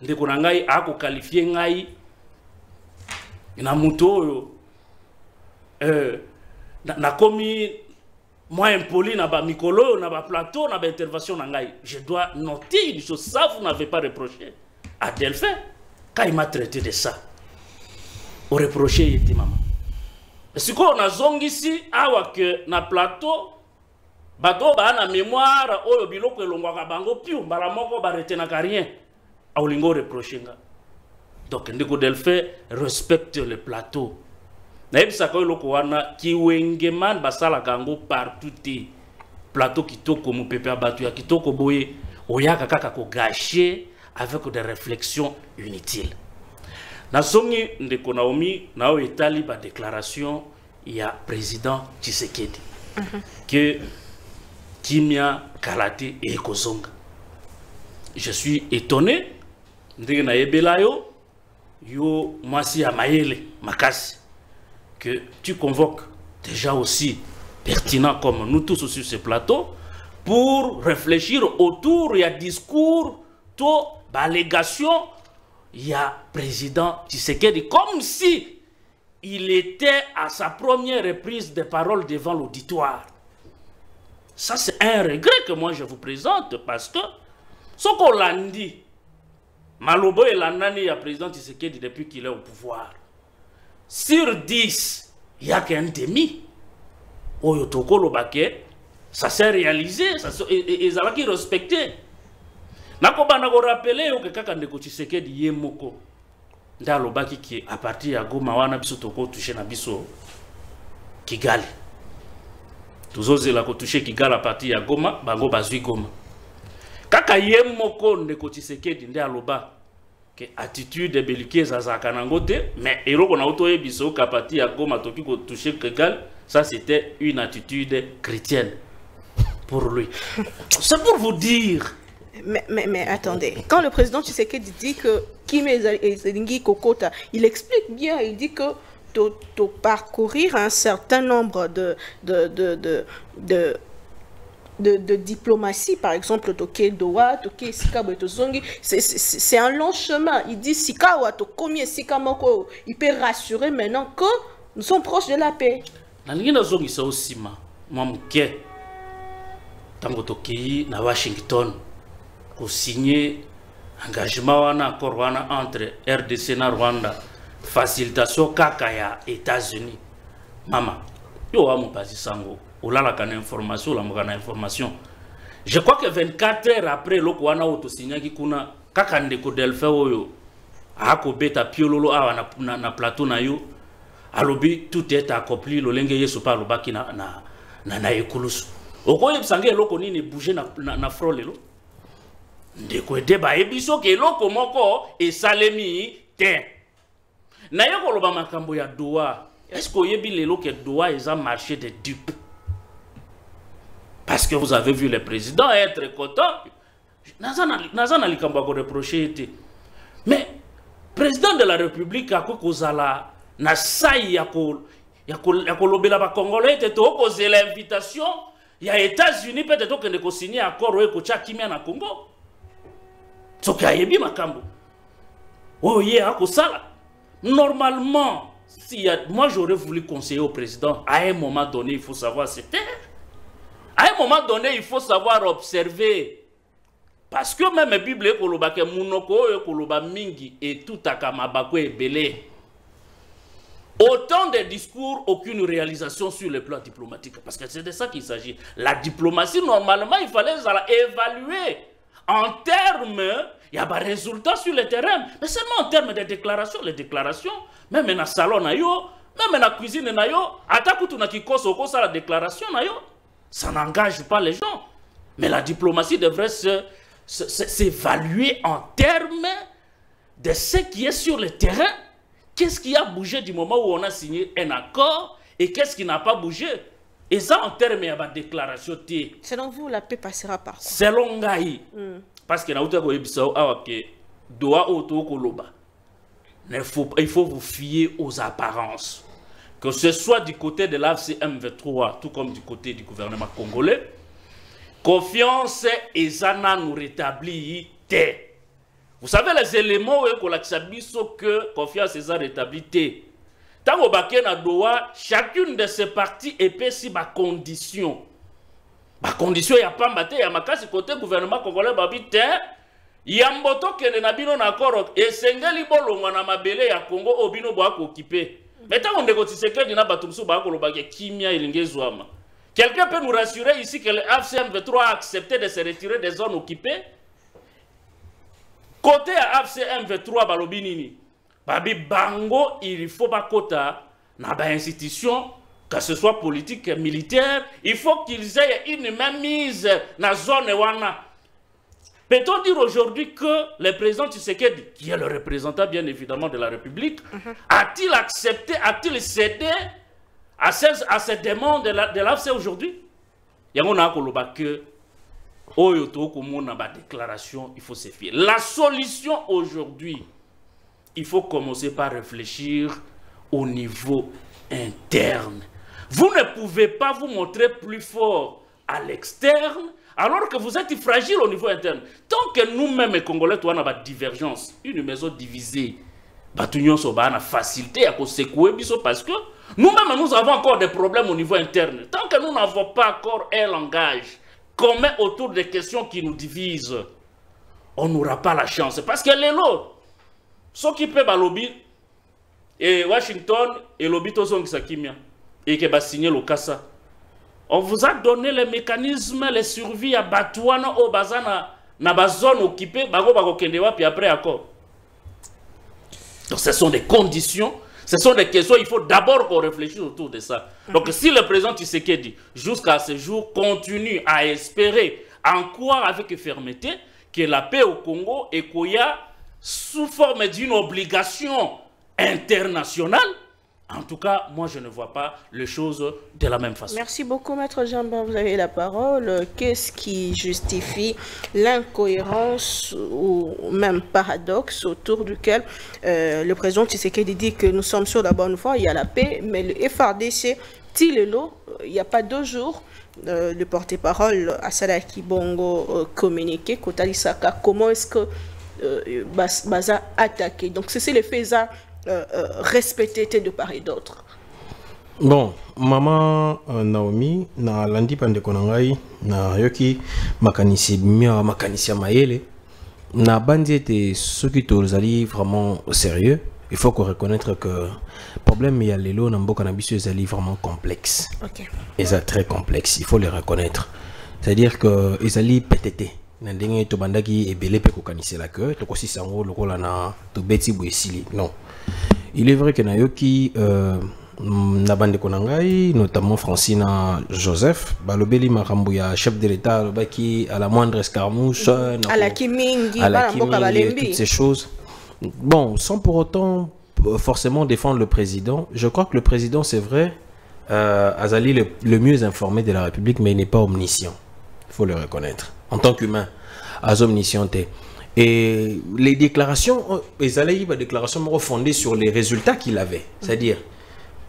ndeko na ngai ako qualifier ngai na muto na komi moi impoli na ba mikolo na ba plateau na ba intervention na ngai. Je dois noter une chose, ça vous n'avez pas reproché à Delphin quand il m'a traité de ça. On reproché il était maman. Est-ce qu'on a zongisi awa que na plateau bato ba na mémoire oyo biloko elongwaka bango piu mbala moko ba retenaka rien a olingo reproché nga. Donc ndeko Delphin respecte le plateau. Na yebisa ko eloko wana kiwengeman basala kango partout te. Plateau kitoko mu pepe abatu ya kitoko boye oyaka kaka ko gâcher avec des réflexions inutiles. Na zongi ndeko Naomi nao etali ba déclaration ya président Tshisekedi que Kimia Kalate et Kozonga. Je suis étonné ndenge na yebela yo mwasi ya mayele makasi que tu convoques déjà aussi pertinent comme nous tous sur ce plateau pour réfléchir autour il y a discours to allégation il y a président Tshisekedi comme si il était à sa première reprise de parole devant l'auditoire. Ça c'est un regret que moi je vous présente parce que ce qu'on l'a dit Malobo et l'année ya président Tshisekedi depuis qu'il est au pouvoir. Sur 10, il n'y a qu'un demi. Oyotoko Lobake, ça s'est réalisé, et ça va qui respecté. Nakoba nako rappeler que kaka ndeko Tshisekedi yemoko. Nda lobaki qui à partir ya Goma wana biso toko toucher na biso Kigali. Tuzozela ko toucher Kigali à partir ya Goma, bango bazui Goma. Kaka yemoko ndeko Tshisekedi nde aloba que attitude belliqueuse azaka nangote mais eroko na auto yebiso kapati ya Goma toki ko toucher Kigali, ça c'était une attitude chrétienne pour lui. C'est pour vous dire. Mais attendez, quand le président Tshisekedi dit que Kim Ezelingi Kokota, il explique bien, il dit que de parcourir un certain nombre de diplomatie, par exemple, Toké Doha, Toké Sikabo et Tozongi, c'est un long chemin. Il dit Sikawa, Tokomi et Sikamoko, il peut rassurer maintenant que nous sommes proches de la paix. Nalingina zongi sa osima, mamke, tango Toké na Washington, pour signer engagement wana accord wana entre RDC na Rwanda, facilitation kaka ya États-Unis. Mama, yo wa mupazi sango. Olala kana information, la mokana information. Je crois que 24 heures après loko wana otosignaki kuna kaka ndeko Delphin oyo ako beta piololo awa na plateau na yo alobi tout est accompli lolenge yeso pa lobaki na ekulusu. Okoye sange loko nini bouger na frolelo. Ndeko deba ebiso ke loko moko esalemi te. Na yoko loba makambo ya Doha. Est-ce que yebi lelo ke Doha est un marché de dupes? Parce que vous avez vu le président être content. Nazana likambo ko reprocher. Mais président de la République a kozala na sai ya ko lobela ba Congolais te to poser l'invitation ya États-Unis peut-être que ne ko signer accord ou ko cha kimia na Congo. Soka yebi makambo. Oh yeah ko sala. Normalement moi j'aurais voulu conseiller au président à un moment donné il faut savoir se taire. À un moment donné, il faut savoir observer. Parce que même la Bible est kolobake munoko e koloba mingi et tout akamabako e belé. Autant de discours, aucune réalisation sur le plan diplomatique. Parce que c'est de ça qu'il s'agit. La diplomatie, normalement, il fallait évaluer en termes, il y a des résultats sur le terrain. Mais seulement en termes de déclarations. Les déclarations, même dans le salon, même dans la cuisine, attaque tout na kikoso, ça la déclaration, ça n'engage pas les gens. Mais la diplomatie devrait s'évaluer en termes de ce qui est sur le terrain. Qu'est-ce qui a bougé du moment où on a signé un accord et qu'est-ce qui n'a pas bougé? Et ça, en termes de déclaration, selon vous, la paix passera par quoi? Selon Ngaï, parce que il faut vous fier aux apparences. Que ce soit du côté de l'AFC M23, tout comme du côté du gouvernement congolais, confiance et Zana nous rétablit. Vous savez les éléments que confiance et Zana rétablit. Tant au baquet na doa, chacune de ces parties épaissit ma condition. Ma condition, il n'y a pas maté, il y a ma casse côté gouvernement congolais, babite. Il y a un moto qui n'est pas d'accord. Et Sengeli Bolonga na mabele ya Congo, Obino Boako occupé. Mais tant qu'on négocie que dina batumsu Boako Lobake, Kimia et Lingezouama. Quelqu'un peut nous rassurer ici que le AFC-M23 a accepté de se retirer des zones occupées? Côté AFC-M23, Balobinini. Babi Bango, il faut pas quota dans les institutions, que ce soit politique, militaire, il faut qu'ils aient une même mise dans la zone wana. Peut-on dire aujourd'hui que le président Tshisekedi, qui est le représentant bien évidemment de la République, a-t-il accepté, a-t-il cédé à ces demandes de l'AFC aujourd'hui? Il y a un que déclaration, il faut se fier. La solution aujourd'hui, il faut commencer par réfléchir au niveau interne. Vous ne pouvez pas vous montrer plus fort à l'externe alors que vous êtes fragile au niveau interne. Tant que nous-mêmes, les Congolais, nous avons une divergence, une maison divisée, nous avons une facilité à secouer parce que nous-mêmes, nous avons encore des problèmes au niveau interne. Tant que nous n'avons pas encore un langage commun autour des questions qui nous divisent, on n'aura pas la chance. Parce que les lots, ceux qui peuvent lobby et Washington et lobby Tozong-Sakimia et qui va signer le CASA. On vous a donné les mécanismes, les survies à Batouana au Bazana, na ba zone occupée, bago bago kendewa puis après accord. Donc ce sont des conditions, ce sont des questions, il faut d'abord qu'on réfléchisse autour de ça. Donc si le président Tshisekedi, jusqu'à ce jour, continue à espérer, en croire avec fermeté, que la paix au Congo est qu'il y a sous forme d'une obligation internationale, en tout cas, moi je ne vois pas les choses de la même façon. Merci beaucoup, Maître Jean-Ben, vous avez la parole. Qu'est-ce qui justifie l'incohérence ou même paradoxe autour duquel le président Tshisekedi dit que nous sommes sur la bonne voie, il y a la paix, mais le FRDC, Tilelo, il n'y a pas 2 jours, le porte-parole Asalaki Bongo communiqué, Kotali Saka, comment est-ce que Baza attaqué. Donc c'est les faits à respecter de part et d'autre. Bon, maman Naomi na landi pande konangai na yoki makanisi mia makanisi maele na bandete ceux qui tozali vraiment au sérieux. Il faut qu'on reconnaître que le problème il y a les lots n'ambo cannabis est vraiment complexe. OK. Et c'est très complexe, il faut les reconnaître. C'est-à-dire que ils allaient péter. Nandenge to bandaki ebele pe ko kanisi la que to kosi sango lokola na to beti boesili. Non. Il est vrai que Nayoki na bande konangai notamment Francina Joseph balobeli makambo ya chef de l'État lobaki à la moindre escarmouche à la Kimingi toutes ces choses. Bon, sans pour autant forcément défendre le président, je crois que le président c'est vrai Azali le mieux informé de la République, mais il n'est pas omniscient. Il faut le reconnaître. En tant qu'humain, az omniscienté. Et les déclarations, les allaient déclarations fondées sur les résultats qu'il avait. C'est-à-dire,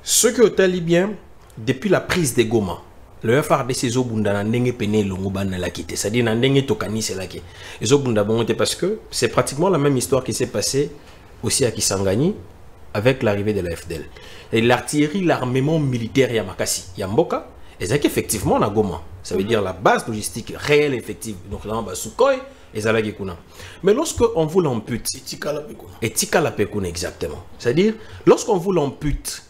ceux qui ont été bien, depuis la prise de Goma, le FRDC Zobunda n'engé pené l'ongoban la quitté. C'est-à-dire, n'engé tokani c'est la qui. Et Zobunda bon parce que c'est pratiquement la même histoire qui s'est passée aussi à Kisangani avec l'arrivée de la FDL. Et l'artillerie, l'armement militaire Yamakasi, Yamboka, et c'est qu'effectivement on a Goma. Ça veut dire la base logistique réelle, effective. Donc là, on va Sukhoi et Zalagekuna. Mais lorsqu'on vous l'ampute, et Tika la Pekuna, exactement. C'est-à-dire, lorsqu'on vous l'ampute,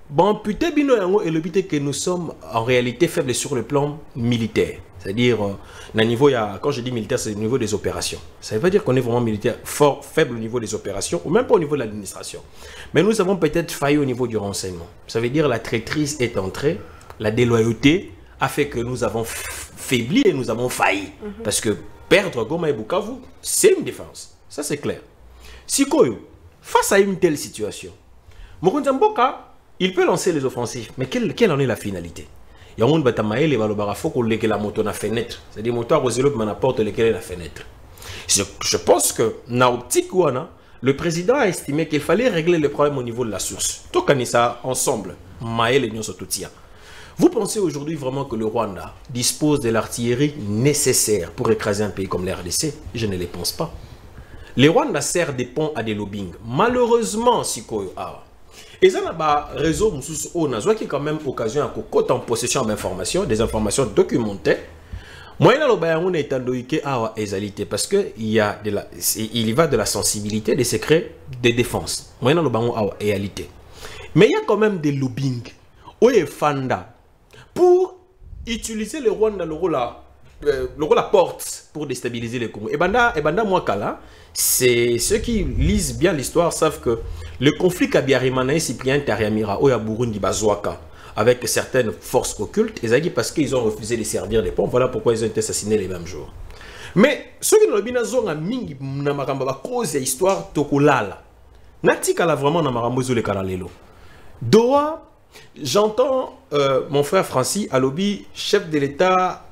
bon, amputer bino yango et le but que nous sommes en réalité faibles sur le plan militaire. C'est-à-dire, quand je dis militaire, c'est au niveau des opérations. Ça ne veut pas dire qu'on est vraiment militaire fort, faible au niveau des opérations, ou même pas au niveau de l'administration. Mais nous avons peut-être failli au niveau du renseignement. Ça veut dire la traîtrise est entrée, la déloyauté a fait que nous avons faibli et nous avons failli. Parce que perdre Goma et Bukavu, c'est une défense. Ça, c'est clair. Sikoyo, face à une telle situation, Mokonzi Mboka, il peut lancer les offensives, mais quelle en est la finalité? Il y a un batamaï, les balobara, faut qu'on lègue la moto na fenêtre. C'est-à-dire, moto à Roselo, mais n'apporte lequel la fenêtre. Je pense que, dans l'optique, le président a estimé qu'il fallait régler le problème au niveau de la source. Tout ça ensemble, Maël et Nyonsotutia. Vous pensez aujourd'hui vraiment que le Rwanda dispose de l'artillerie nécessaire pour écraser un pays comme la RDC? Je ne le pense pas. Le Rwanda sert des ponts à des lobbying. Malheureusement, Sikoyo a. Et ça n'a pas réseau qui a quand même occasion à côté en possession d'informations, des informations documentées. Moi, parce que il y va de la sensibilité des secrets de défense. Mais il y a quand même des lobbying pour utiliser le Rwanda, le rôle la porte pour déstabiliser le Congo. Et banda Mwakala, c'est ceux qui lisent bien l'histoire savent que le conflit Kabiarimana et Cyprien Tariamira Oya Burundi Bazouaka avec certaines forces occultes, parce qu'ils ont refusé de servir les ponts. Voilà pourquoi ils ont été assassinés les mêmes jours. Mais ceux qui n'ont pas besoin de cause et histoire, Tokolala. Natikala vraiment na marambozo le Kalalelo. Doha, j'entends mon frère Francis Alobi, chef de l'État,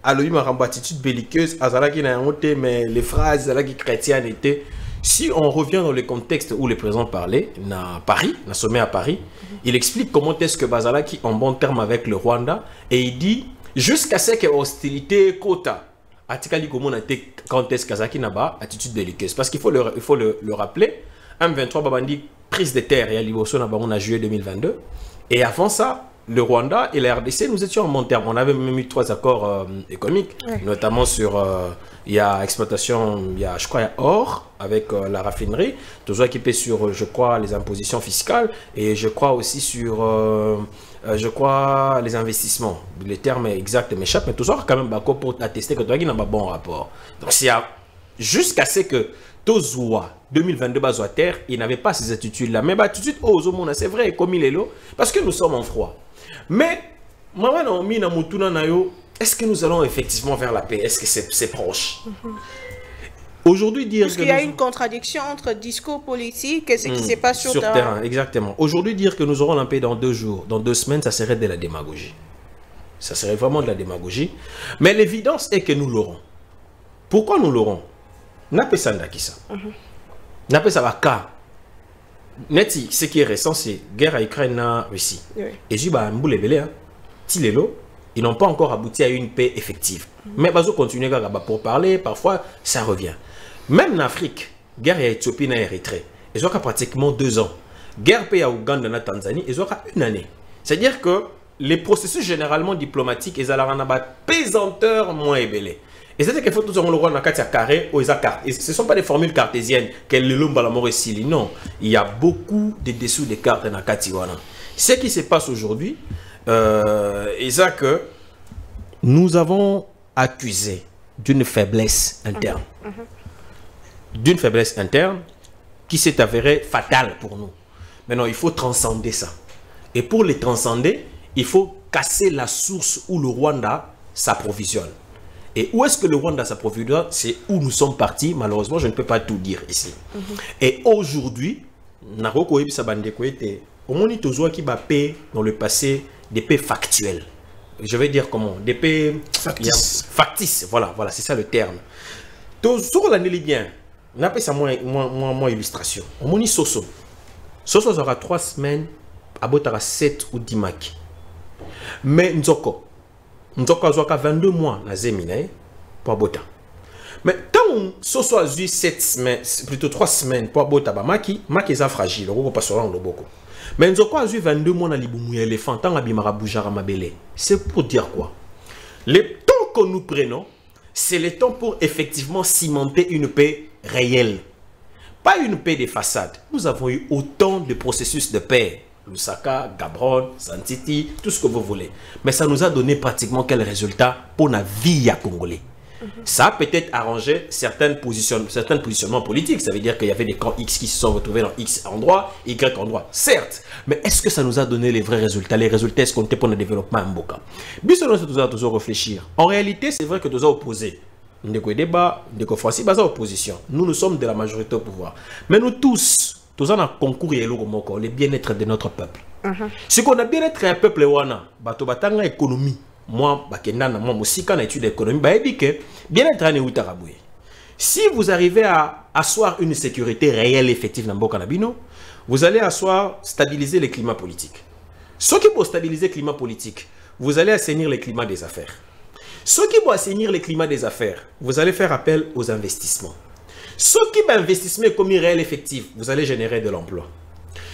Alobi marambo attitude belliqueuse, Azalaki na honte, mais les phrases Azalaki chrétiennes étaient. Si on revient dans le contexte où le président parlait, à Paris, dans sommet à Paris, il explique comment est-ce que Bazalaki en bon terme avec le Rwanda, et il dit, jusqu'à ce que hostilité quota, Atikali Komon a été quand est-ce qu'Azaki n'a pas attitude belliqueuse. Parce qu'il faut le rappeler, M23 Babandi, prise de terre et à Liboso en juillet 2022, et avant ça, le Rwanda et la RDC, nous étions en bon terme. On avait même eu 3 accords économiques, notamment sur... il y a exploitation, il y a, je crois, il y a or avec la raffinerie, toujours équipé sur, je crois, les impositions fiscales et je crois aussi sur, je crois, les investissements. Les termes exacts m'échappent, mais toujours quand même pour attester que tu as un bon rapport. Donc, jusqu'à ce que Tozoua 2022 Bazoa Terre, il n'avait pas ces attitudes-là. Mais attitude, c'est vrai, comme il est là, parce que nous sommes en froid. Mais, est-ce que nous allons effectivement vers la paix? Est-ce que c'est proche? Aujourd'hui, dire parce qu'il y a une contradiction entre discours politique et ce qui se passe sur terrain. Exactement. Aujourd'hui, dire que nous aurons la paix dans 2 jours, dans 2 semaines, ça serait de la démagogie. Ça serait vraiment de la démagogie. Mais l'évidence est que nous l'aurons. Pourquoi nous l'aurons? N'a-pas ça Ndakisa. N'a-pas ça Baka. Neti, ce qui est récent, c'est guerre à Ukraine Russie. Et je dis, ils n'ont pas encore abouti à une paix effective. Mais ils continuent pour parler, parfois ça revient. Même en Afrique, guerre à Éthiopie et Érythrée, ils ont pratiquement 2 ans. Guerre à Ouganda et Tanzanie, ils ont 1 année. C'est-à-dire que les processus généralement diplomatiques, ils ont une pesanteur moins ébélée. Et c'est-à-dire qu'il faut toujours le roi dans le carré ou les cartes. Ce ne sont pas des formules cartésiennes, qu'elle le lumba la mort et non. Il y a beaucoup de dessous des cartes dans le ce qui se passe aujourd'hui, c'est que nous avons accusé d'une faiblesse interne. D'une faiblesse interne qui s'est avérée fatale pour nous. Maintenant, il faut transcender ça. Et pour les transcender, il faut casser la source où le Rwanda s'approvisionne. Et où est-ce que le Rwanda s'approvisionne? C'est où nous sommes partis. Malheureusement, je ne peux pas tout dire ici. Et aujourd'hui, au moins, qui va payer dans le passé des paix factuelles. Je vais dire comment? Des paix factices. Voilà, c'est ça le terme. Sur l'année libyen, on appelle ça moins illustration. On m'a dit Soso. Soso aura 3 semaines, Abotara 7 ou 10 maki. Mais Nzoko aura 22 mois na Zemine pour Abota. Mais quand Soso a eu 7 semaines, plutôt 3 semaines pour Abota, Maki est fragile, on va pas se rendre beaucoup. Mais Nzoko a eu 22 mois dans l'Iboumouya éléphant, tant Abimara Boujara Mabele. C'est pour dire quoi? Le temps que nous prenons, c'est le temps pour effectivement cimenter une paix réelle. Pas une paix de façade. Nous avons eu autant de processus de paix. Lusaka, Gabron, Santiti, tout ce que vous voulez. Mais ça nous a donné pratiquement quel résultat pour la vie à Congolais? Ça a peut-être arrangé certains positionnements politiques. Ça veut dire qu'il y avait des camps X qui se sont retrouvés dans X endroit, Y endroit. Certes, mais est-ce que ça nous a donné les vrais résultats? Les résultats escomptés pour le développement en Mboka. Bisous, nous devons toujours réfléchir. En réalité, c'est vrai que nous avons opposé. Ndeko débat, Ndeko Francis, basa opposition. Nous sommes de la majorité au pouvoir. Mais nous tous avons un concours et le bien-être de notre peuple. Ce qu'on a bien-être un peuple wana, bato batanga économie. Moi, moi aussi quand étude d'économie, bien-être un outaraboué. Si vous arrivez à asseoir une sécurité réelle, effective dans Mboka Nabino, vous allez stabiliser le climat politique. Ce qui peut stabiliser le climat politique, vous allez assainir le climat des affaires. Ce qui va assainir le climat des affaires, vous allez faire appel aux investissements. Ce qui va investir comme réel effectif, vous allez générer de l'emploi.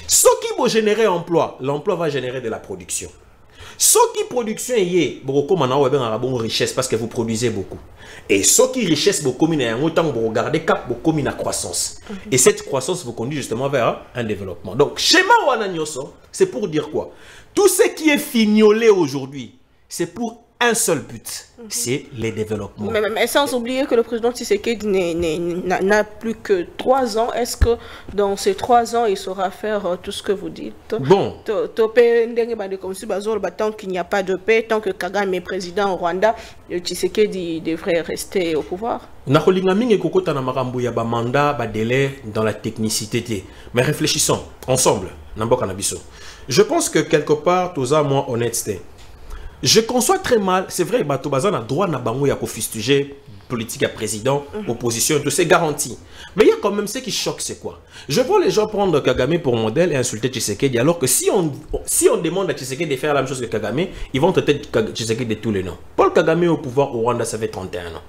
Ce qui va générer emploi, l'emploi va générer de la production. Ce qui production est beaucoup de richesse parce que vous produisez beaucoup. Et ce qui richesse beaucoup vous regardez cap beaucoup de croissance. Et cette croissance vous conduit justement vers un développement. Donc schéma Wananyoso, c'est pour dire quoi? Tout ce qui est fignolé aujourd'hui, c'est pour un seul but, c'est le développement. Mais sans oublier que le président Tshisekedi n'a plus que 3 ans. Est-ce que dans ces 3 ans, il saura faire tout ce que vous dites? Bon. Tant qu'il n'y a pas de paix, tant que Kagame est président au Rwanda, Tshisekedi devrait rester au pouvoir. Dans la technicité. Mais réfléchissons ensemble. Je pense que quelque part, tout ça, moi, honnêteté. Je conçois très mal, c'est vrai, Batobazan a droit à bango ya fustiger politique à président, opposition, tout c'est garanti. Mais il y a quand même ce qui choque, c'est quoi? Je vois les gens prendre Kagame pour modèle et insulter Tshisekedi, alors que si on demande à Tshisekedi de faire la même chose que Kagame, ils vont traiter Tshisekedi de tous les noms. Paul Kagame au pouvoir au Rwanda, ça fait 31 ans.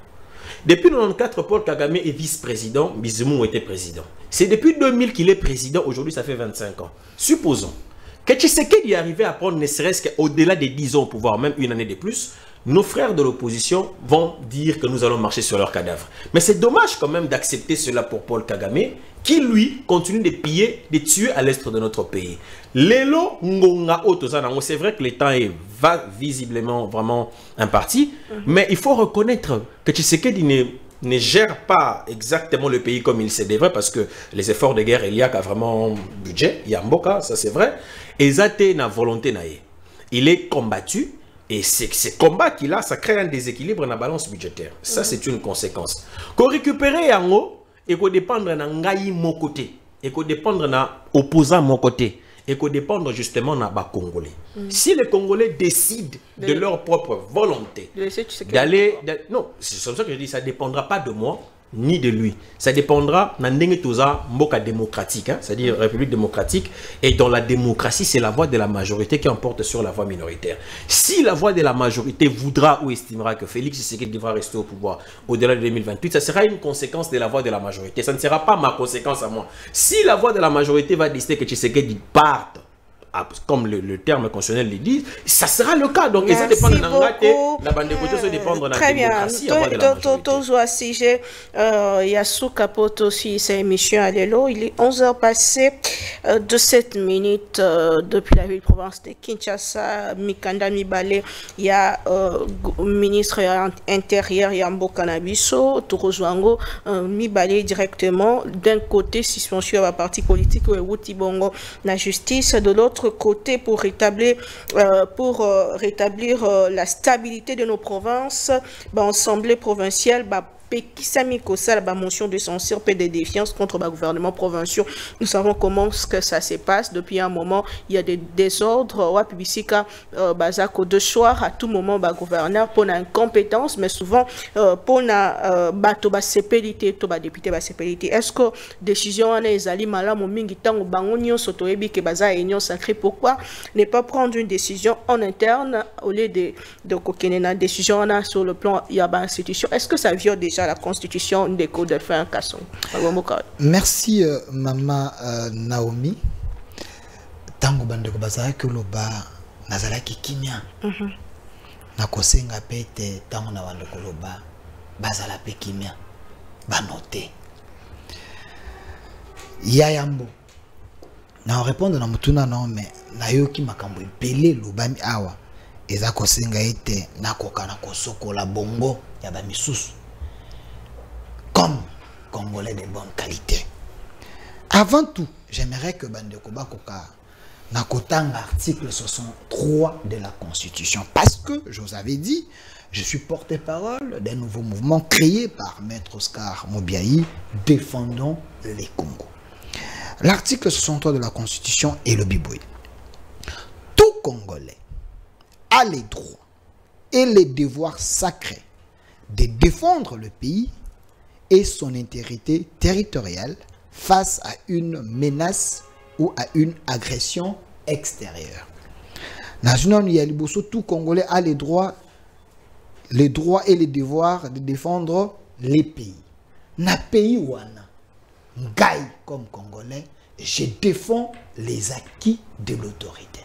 Depuis 1994, Paul Kagame est vice-président, Bizimungu était président. C'est depuis 2000 qu'il est président, aujourd'hui ça fait 25 ans. Supposons que Tshisekedi est arrivé à prendre ne serait-ce qu'au-delà des 10 ans au pouvoir, même une année de plus, nos frères de l'opposition vont dire que nous allons marcher sur leurs cadavres. Mais c'est dommage quand même d'accepter cela pour Paul Kagame, qui lui continue de piller, de tuer à l'est de notre pays. Lelo Ngonga Otozanango, c'est vrai que le temps va visiblement vraiment imparti, mais il faut reconnaître que Tshisekedi ne gère pas exactement le pays comme il se devrait, parce que les efforts de guerre, il y a vraiment budget, il y a Mboka, ça c'est vrai, et ça na volonté naïe. Il est combattu, et ces combats qu'il a, ça crée un déséquilibre dans la balance budgétaire. Ça c'est une conséquence. Qu'on récupère Yango, et qu'on dépendre de Ngaï mon côté, et qu'on dépendre de opposant mon côté, et qu'on dépendre justement de Congolais. Si les Congolais décident de leur propre volonté d'aller... Non, c'est comme ça que je dis, ça ne dépendra pas de moi, ni de lui. Ça dépendra de Mboka démocratique, hein, c'est-à-dire République démocratique. Et dans la démocratie, c'est la voix de la majorité qui emporte sur la voix minoritaire. Si la voix de la majorité voudra ou estimera que Félix Tshisekedi devra rester au pouvoir au-delà de 2028, ça sera une conséquence de la voix de la majorité. Ça ne sera pas ma conséquence à moi. Si la voix de la majorité va décider que Tshisekedi parte, comme le terme constitutionnel le dit, ça sera le cas. Donc, ça dépend de la bande de côté, ça dépend de la démocratie. Très bien. Il y a Soukapoto aussi, c'est émission à l'élo. Il est 11h passé de 7 minutes depuis la ville-province de Kinshasa, Mikanda Mibale. Il y a ministre intérieur, il y a Mboka Nabiso, Tourouzwango, Mibale directement. D'un côté, suspension à la partie politique, Wuti Bongo, la justice. De l'autre côté, pour rétablir la stabilité de nos provinces, l'Assemblée provinciale Pekisami Kosa, la motion de censure, paix de défiance contre le gouvernement provincial. Nous savons comment que ça se passe. Depuis un moment, il y a des désordres. Wapibisika, Bazako de soir, à tout moment, le gouverneur pour une incompétence, mais souvent pour une batoba sépélité, toba député ba sépélité. Est-ce que décision en ezali malam au mingi tango bangonio sotoebi ke baza union sacrée? Pourquoi ne pas prendre une décision en interne au lieu de kokenena décision sur le plan yaba institution? Est-ce que ça viole déjà la constitution des codes de fin Kasson? Merci Maman Naomi. Tango bandeko bazala que loba nazala ki kimia. Na kosenga pete tango na bandeko loba bazala pe kimia. Ba noter. Ya yambo. Na répondre na mutuna non mais na yoki makambo epele lobami awa eza kosenga ete na koka na kosokola bongo ya ba misusu. Congolais de bonne qualité. Avant tout, j'aimerais que Bandeko Bakoka n'accotang l'article 63 de la Constitution. Parce que, je vous avais dit, je suis porte-parole d'un nouveau mouvement créé par Maître Oscar Mobiaï, Défendons les Congos. L'article 63 de la Constitution est le biboui. Tout Congolais a les droits et les devoirs sacrés de défendre le pays et son intégrité territoriale face à une menace ou à une agression extérieure. National Yaliboso, tout Congolais a les droits et les devoirs de défendre les pays. Na pays wana, ngai comme Congolais, je défends les acquis de l'autorité.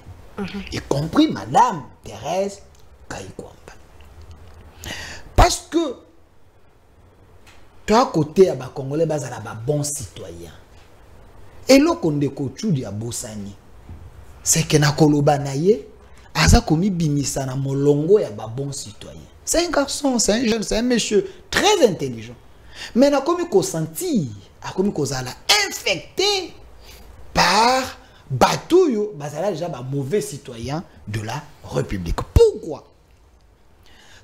Y compris Madame Thérèse Kayikwamba. Parce que toi, à côté, à Congolais, il y a des bons citoyens. Et là, quand on est à Bossani, c'est que na kolobanaye, aza komi bimisa na molongo ya ba bon citoyen. C'est un garçon, c'est un jeune, c'est un monsieur très intelligent. Mais na komi ko senti, a komi ko zala infecté par Batouyo, bazala déjà ba mauvais citoyen de la République. Pourquoi?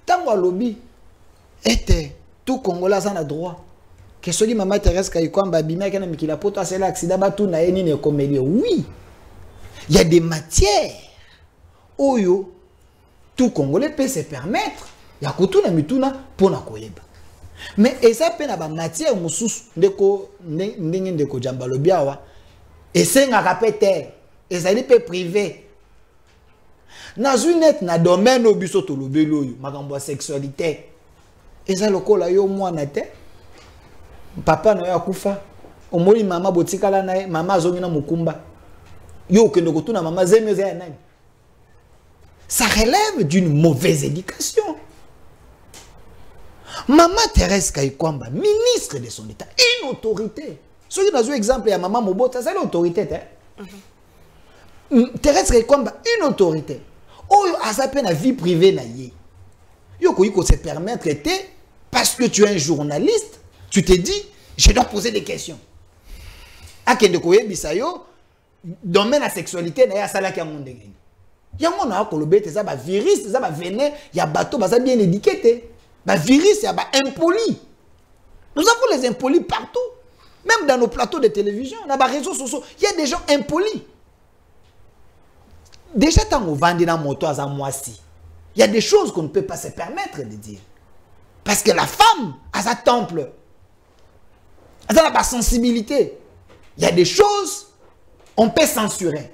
Tango lobby était tout Congolais sans droit. Que ce qui Maman Thérèse Kayikwamba bimia kana mikila poto c'est l'accident batu na eni ne comédie. Oui. Il y a des matières oyo tout Congolais peut se permettre ya kutuna mituna pona koyeba. Mais eza pe na ba matière mususu ndeko ndenge ndeko jamba lobiawa esenga kapete ezali pe privé. Na zunet na domaine obiso to lobelo oyo makambo ya sexualité. Eza lokola yo mwana te. Papa na yo akufa. Omoni mama botikala na mama azongi na mukumba. Yo kende kotuna mama zemeze ya nani. Ça relève d'une mauvaise éducation. Maman Thérèse Kayikwamba, ministre de son État, une autorité. Ce qui nous a exemple, il y a Maman Mobota, c'est l'autorité. Thérèse Kayikwamba, une autorité. Oh, à sa peine la vie privée, na ye. Yo ko se permettre parce que tu es un journaliste, tu te dis, je dois poser des questions. A kende ko yebisayo, domaine la sexualité, na ya sala ki amonde ngeni. Yango na ko lobete za ba virus, za ba venin, ya bateau ba bien éduqué. Ba virus, ya ba impoli. Nous avons les impolis partout. Même dans nos plateaux de télévision, dans les réseaux sociaux, il y a des gens impolis. Déjà, quand on vend dans moto à moisi, il y a des choses qu'on ne peut pas se permettre de dire. Parce que la femme a sa temple. Elle a sa sensibilité. Il y a des choses on peut censurer.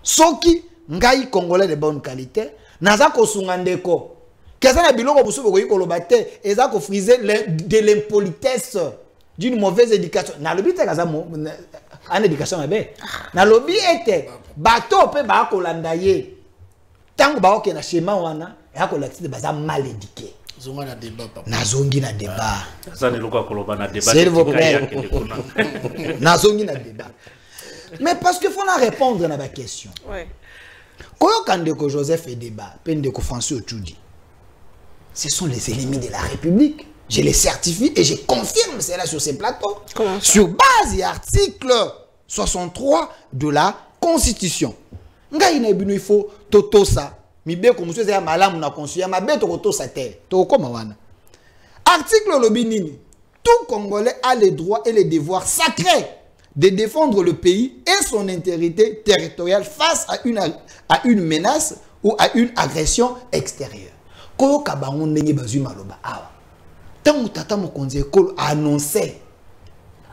Soki, ngai Congolais de bonne qualité, naza ko sungandeko. Qu'est-ce na biloko busu ko kolobate, eza ko friser de l'impolitesse d'une mauvaise éducation. Na lobi te kaza en éducation mabe. Na lobi ete bato pe ba ko landaye. Tango ba oke na schéma wana, ya ko laxite baza mal éduqué. Zonga na débat papa. Na zongi na débat. Ça ne loko koloba na débat. S'il vous plaît. Na zongi na débat. Mais parce qu'il faut répondre à la question. Ouais. Quand Joseph fait débat, ce sont les ennemis de la République. Je les certifie et je confirme cela sur ces plateaux. Sur base de l'article 63 de la Constitution. Il faut toto ça. Article lobinini. Tout Congolais a les droits et les devoirs sacrés de défendre le pays et son intégrité territoriale face à une menace ou à une agression extérieure. Koyo kabango ndenge bazui maloba awa. Tango tata mokonzi ekolo a annoncé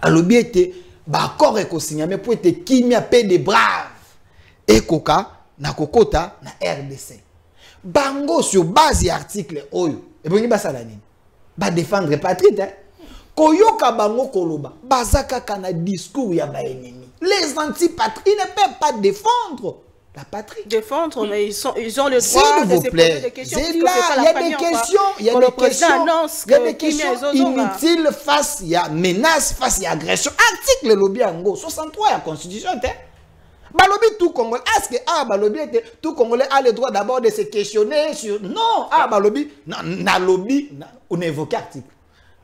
alobi ete ba accord eko signamé pour ete kimia pe de braves ekoka na kokota na RDC. Bango sur base de article oyo ebongi basala nini? Ba défendre patrie hein? Koyoka bango koloba bazaka kana discours ya ba ennemi. Les antipatries ne peuvent pas défendre la patrie. Défendre, mais ils ont le droit de se poser des questions. Il y a des questions inutiles face à menace, face à agression. Article lobby ango 63 la Constitution Balobi tout Congolais. Est-ce que Balobi tout Congolais a le droit d'abord de se questionner sur non Balobi na lobby on évoque article.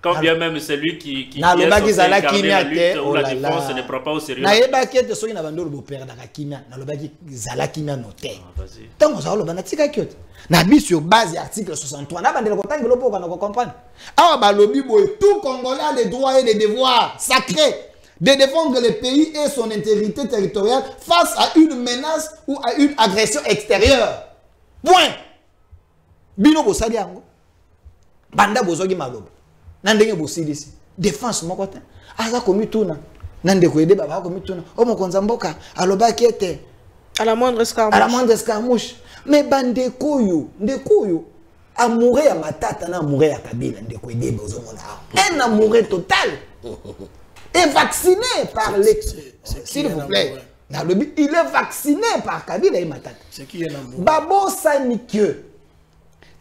Quand bien même celui qui est na loba ki zala censé kimia incarner la te lutte ou la défense ne prend pas au sérieux. na yeba ki te soki na bandolo bo perdre ka kimia na loba ki zala kimia no te Vas-y. tango za loba na tika ki yote na bi sur base ya article 63 na bandela ko tangelo po kana ko comprendre awa ba lobi boy tout Congolais a des droits et des devoirs sacrés de défendre le pays et son intégrité territoriale face à une menace ou à une agression extérieure. Point. Bino bo sali yango banda bozoki maloba na ndenge bosilisi défense moko te aza komituna na ndeko yede baba komituna o mokonza mboka aloba kiete à la moindre escarmouche mais bandeko yo ndeko yo amouré ya matata na amouré ya kabila ndeko yede bozomona un amouré total et vacciné par les s'il vous plaît il est vacciné par kabila et matata c'est qui est l'amour babo sanikyo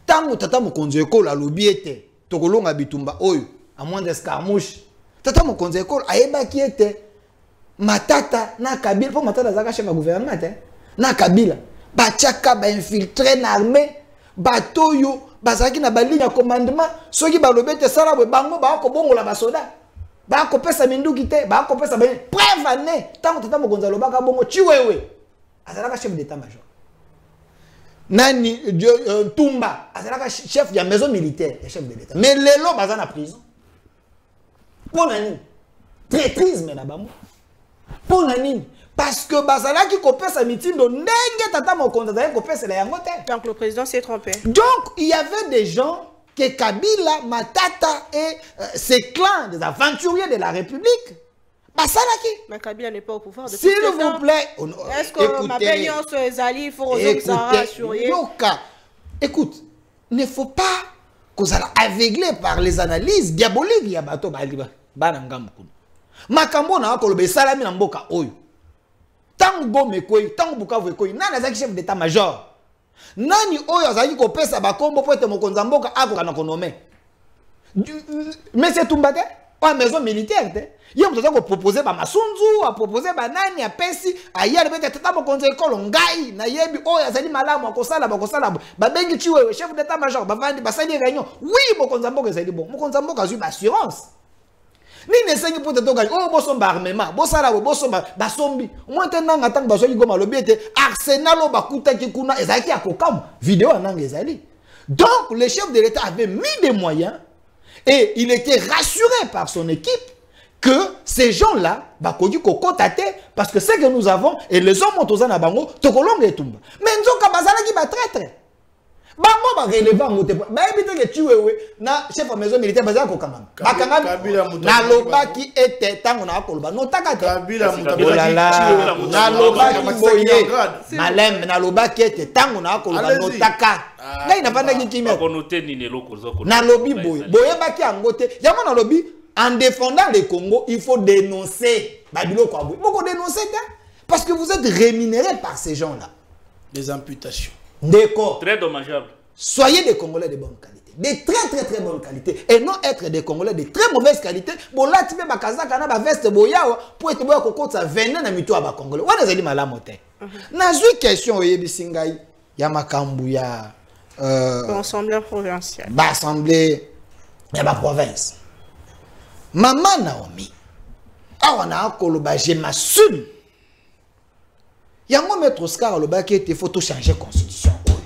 tango tata mokonzi ekolo alobi ete tokolonga bitumba oyo à moins d'escarmouche tata mokonzi ekolo ayebaki ete matata na kabila po matata azaka chef ya gouvernement te na kabila batiaka bainfiltré na armée bato oyo bazalaki na baligne ya commandement soki balobi ete sala bwe bango bakobongola basoda bakopesa minduki te bakopesa preuve ane tango tata mokonzi alobaka bongo chiwewe azalaka chef d'état major Nani Tumba, chef de la maison militaire, chef de l'État. Mais Lelo baza na prison. Pour nani? Traîtrise mais là-bas. Pour nani? Parce que bazala qui copie sa meeting de ndenge tata mokonza d'ailleurs copie c'est la yangote. Donc le président s'est trompé. Donc il y avait des gens que Kabila, Matata et ses clans des aventuriers de la République. Mais Kabila n'est pas au pouvoir. S'il vous plaît. Est-ce que ma baignance est allée pour écoute, il ne faut pas qu'on soit aveuglé par les analyses diaboliques. Il y a bateau makambo na kolobe salami na mboka oyo. Tango gome koyi, tango bukavu koyi, nani azaki chef d'état major. Nani oyo azaki ko pesa bakombo po ete mokonza mboka ako kana konome. Mais c'est Tumbate, pas maison militaire te. Yé mtoza ko proposer ba masunzu, a proposer ba nani a pesi, a yé bete tata mokonza ekolo ngai na yebi oyo azali malamu akosala ba bengi chiwe chef d'état major ba vandi ba sali réunion. Oui mokonza mboka ezali bon. Mokonza mboka azui ba assurance. Ni ne sengi pour te toka oh bosomba armement bosala bosomba basombi moi tena ngatang basoki goma lobiete arsenal o bakuta ki kuna ezaki akokam vidéo ananga ezali. Donc le chef de l'État avait mis des moyens et il était rassuré par son équipe que ces gens-là bakoki kokotate parce que ce que nous avons et les hommes otozana bango tokolonga etumba mais nzoka bazala ki ba traître bango ba relevant ngote ba ebite ke chiwewe na chef de maison militaire bazala ko kangama bakanga na lobaki ete tango na koloba notaka Kabila na lobaki boye malem na lobaki ete tango na koloba notaka ngai na banda ki kimia ko noter ni ne loko zoko na lobi boye baki angote yango na lobi en défendant le Congo il faut dénoncer babilo kwa boye boko dénoncer parce que vous êtes rémunérés par ces gens-là des amputations. D'accord. Très dommageable. Soyez des Congolais de bonne qualité. De très bonne qualité. Et non être des Congolais de très mauvaise qualité. Bon là, tu peux bakazaka na ba veste boyao pour être boya kokota venin na mito ba Congolais. Wana zali malamu te. Na zui question oyebi singai ya makambu ya Assemblée provinciale. Ba assemblée ya ba province. Maman Naomi. Awa na akoloba je m'assume. Yango maître Oscar alobaki ete faut changer constitution oyo.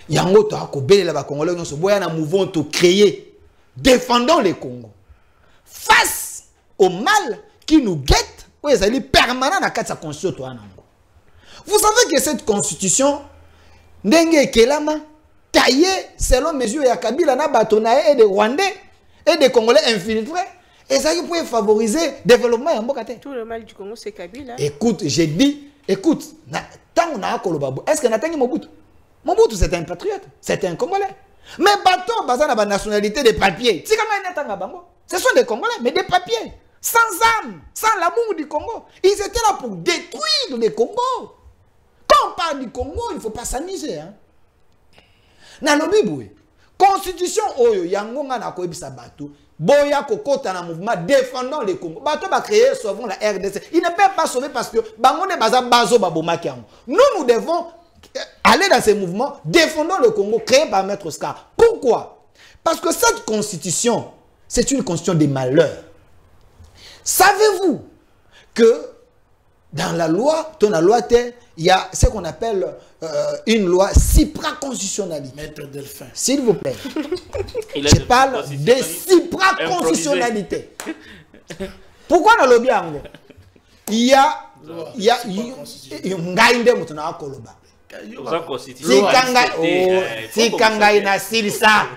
Yango to akobelela ba Congolais nyonso boya na mouvement to créer défendons les Congo face au mal qui nous guette oyo ezali permanent na kati ya constitution to anango. Vous savez que cette constitution ndenge ekelama taillée selon mesure ya Kabila na bato na et des Rwandais et des Congolais infiltrés. Et ça pour favoriser le développement en Bokate. Tout le mal du Congo, c'est Kabila. Écoute, j'ai dit, écoute, tant on a Kolobabo, est-ce qu'on a atteint Mobutu? Mobutu, c'est un patriote, c'est un Congolais. Mais bateau, basé sur la nationalité des papiers. Ce sont des Congolais, mais des papiers. Sans âme, sans l'amour du Congo. Ils étaient là pour détruire le Congo. Quand on parle du Congo, il ne faut pas s'amuser. Hein? Nalobiboué. Constitution Oyo, Yangonga na koebisa bateau. Boya kokota na mouvement défendant les Congo. Bato ba créer sauvons la RDC. Il ne peut pas sauver parce que bangonde baza bazo babomaki yango. Nous devons aller dans ces mouvements défendant le Congo créé par Maître Oscar. Pourquoi? Parce que cette constitution, c'est une constitution des malheurs. Savez-vous que dans la loi, dans la loi, il y a ce qu'on appelle une loi supraconstitutionnalité. Maître Delphin. S'il vous plaît. Je parle de supraconstitutionnalité. Pourquoi dans le bien? Il y a Sikanga ina silsa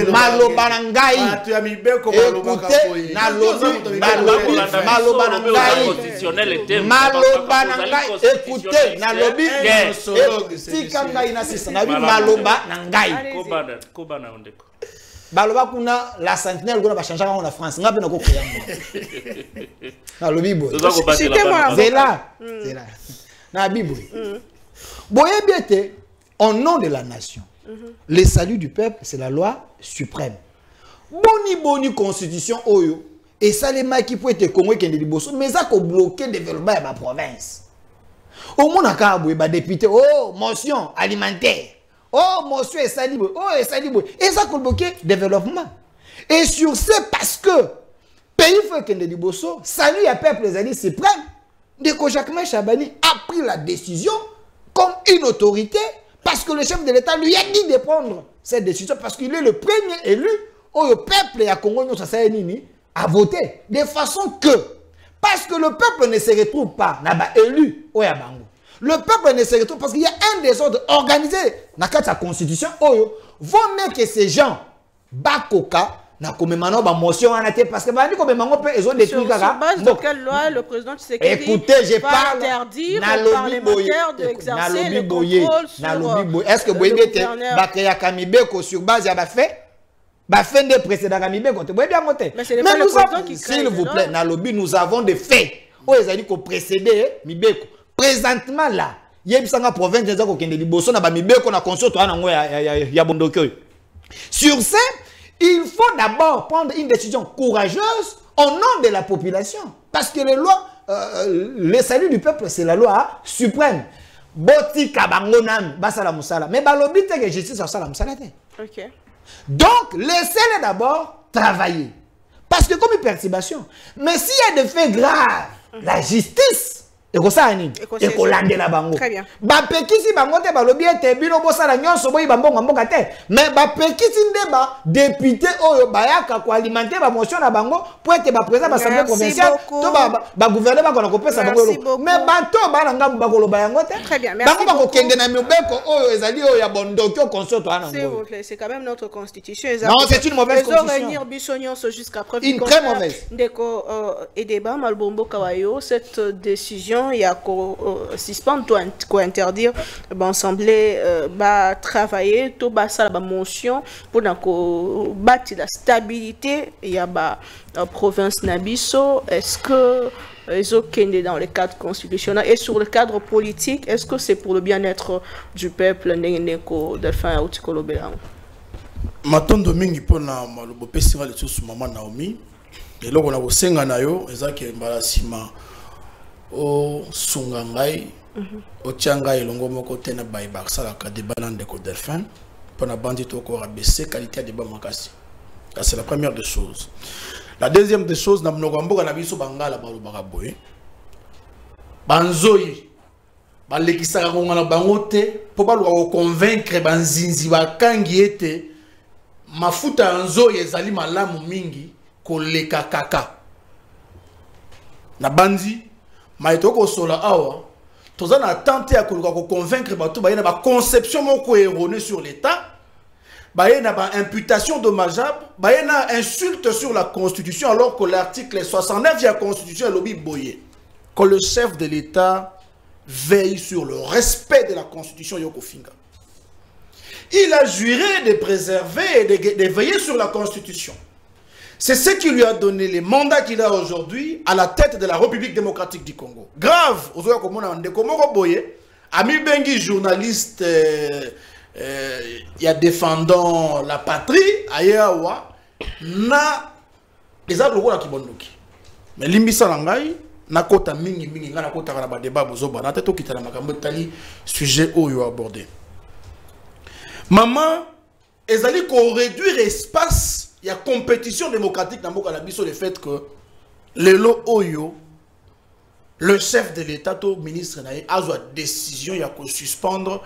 maloba na ngai écoutez na lobi sikanga ina silsa na maloba na ngai baloba kuna la sentinelle kuna ba changer en France ngapi na ko créer na lobi boy c'est là na bible boye biete au nom de la nation. Le salut du peuple, c'est la loi suprême. Boni constitution oyo et ça les mecs qui peut être congolais qui liboso mais ça ko bloquer développement de ma province. Au monde aka boye ba député oh motion alimentaire. Oh motion et ça libre. Oh et ça libre. Et ça ko bloquer développement. Et sur ce parce que pays faut que liboso salut à peuple les alliés suprême. Ndeko Jacquemain Chabani a pris la décision comme une autorité parce que le chef de l'État lui a dit de prendre cette décision parce qu'il est le premier élu où le peuple à Congo a voté de façon que parce que le peuple ne se retrouve pas élu au Yabango. Le peuple ne se retrouve parce qu'il y a un désordre organisé dans la constitution vont mettre que ces gens bakoka na komemano ba motion anaté parce que ba ni komemano pe ils ont des trucs sur base de quelle loi le président Tshisekedi écoutez je parle interdire aux parlementaires d'exercer le contrôle sur est-ce que boyebete ba créa kamibeko sur base ya ba fait de précédent kamibeko te boyebi ngote mais c'est pas le président qui crée s'il vous plaît na lobby nous avons des faits où ils ont dit ko précéder mibeko présentement là yebisanga province des ko kende liboso na ba mibeko na consorto na ngo ya bondoki sur ce. Il faut d'abord prendre une décision courageuse au nom de la population. Parce que le salut du peuple, c'est la loi suprême. Boti kabangonam, basala musala. Mais balobi te que justice basala musala te. Ok. Donc, laissez-les d'abord travailler. Parce que comme une perturbation. Mais s'il y a des faits graves, la justice, et kolande la bango. Très bien. Ba pekisi bango te balobi ete bino bosala nyonso boyi bambongo mboka te. Mais ba pekisi ndeba député oyo bayaka ko alimenter ba motion na bango pour être ba président ba assemblée provinciale to ba gouvernement ko na kopesa bango. Mais bato ba nga ba koloba yango te. Très bien. Merci. Bango ba ko kende na mibeko oyo ezali oyo ya bondoki o consorto ana ngo. C'est quand même notre constitution. Non, c'est une mauvaise constitution. Jusqu'à preuve une très mauvaise. Ndeko et débat Malbombo Kawayo cette décision il y a suspendre ou interdire l'Assemblée travailler tout ça la motion pour bâtir la stabilité il y a province Nabiso. Est-ce que ils ont dans le cadre constitutionnel et sur le cadre politique est-ce que c'est pour le bien-être du peuple Ndeko Delphin Autikolo Belang matondo mingi pona malobo pesi le sous maman Naomi et là on a bosenga na yo ezaki mbala sima o sungangai o tianga elongo moko tena bai baksala ka débat na Ndeko Delphin pona bandi to ko abaisser qualité de débat makasi. C'est la première des choses. La deuxième des choses na mnogo mboka na biso bangala ba lobaka boye banzoi ba lekisaka ko ngana bangote po ba lo convaincre banzinzi bakangi ete mafuta nzoi ezali malamu mingi koleka kaka na bandi maitoko sola awa toza na tenter ya convaincre bato ba ba conception moko erronée sur l'état ba ba imputation dommageable ba insulte sur la constitution alors que l'article 69 de la constitution lobby boye que le chef de l'état veille sur le respect de la constitution yoko finga. Il a juré de préserver et de veiller sur la constitution. C'est ce qui lui a donné les mandats qu'il a aujourd'hui à la tête de la République démocratique du Congo. Grave, Ami Bengi, journaliste défendant la patrie, Ayawa, na ezab lokola kibondoki. Mais limbisa langai, na kota mingi na kota na débat bozoba, na teto kitala makambo tali sujet oyo abordé. Maman ezali ko réduire espace il y a compétition démocratique dans mboka na biso le fait que lelo oyo le chef de l'État au ministre a une décision il y a ko suspendre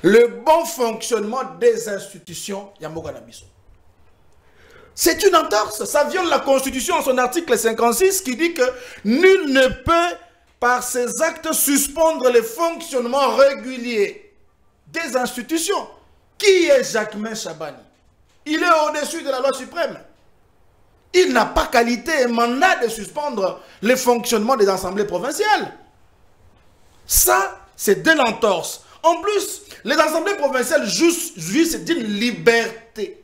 le bon fonctionnement des institutions ya mboka na biso. C'est une entorse, ça viole la Constitution en son article 56 qui dit que nul ne peut par ses actes suspendre le fonctionnement régulier des institutions. Qui est Jacquemain Chabani? Il est au-dessus de la loi suprême. Il n'a pas qualité et mandat de suspendre le fonctionnement des assemblées provinciales. Ça, c'est de l'entorse. En plus, les assemblées provinciales jouissent d'une liberté.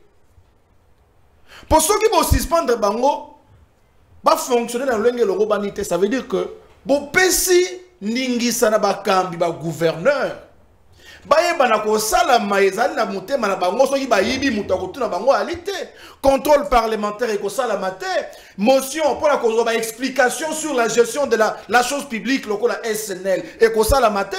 Pour ceux qui vont suspendre Bango, va fonctionner dans l'Eurobanité. Ça veut dire que Bopesi Ningisana Bakambi, gouverneur, contrôle parlementaire et motion pour la explication sur la gestion de la chose publique, la SNL, et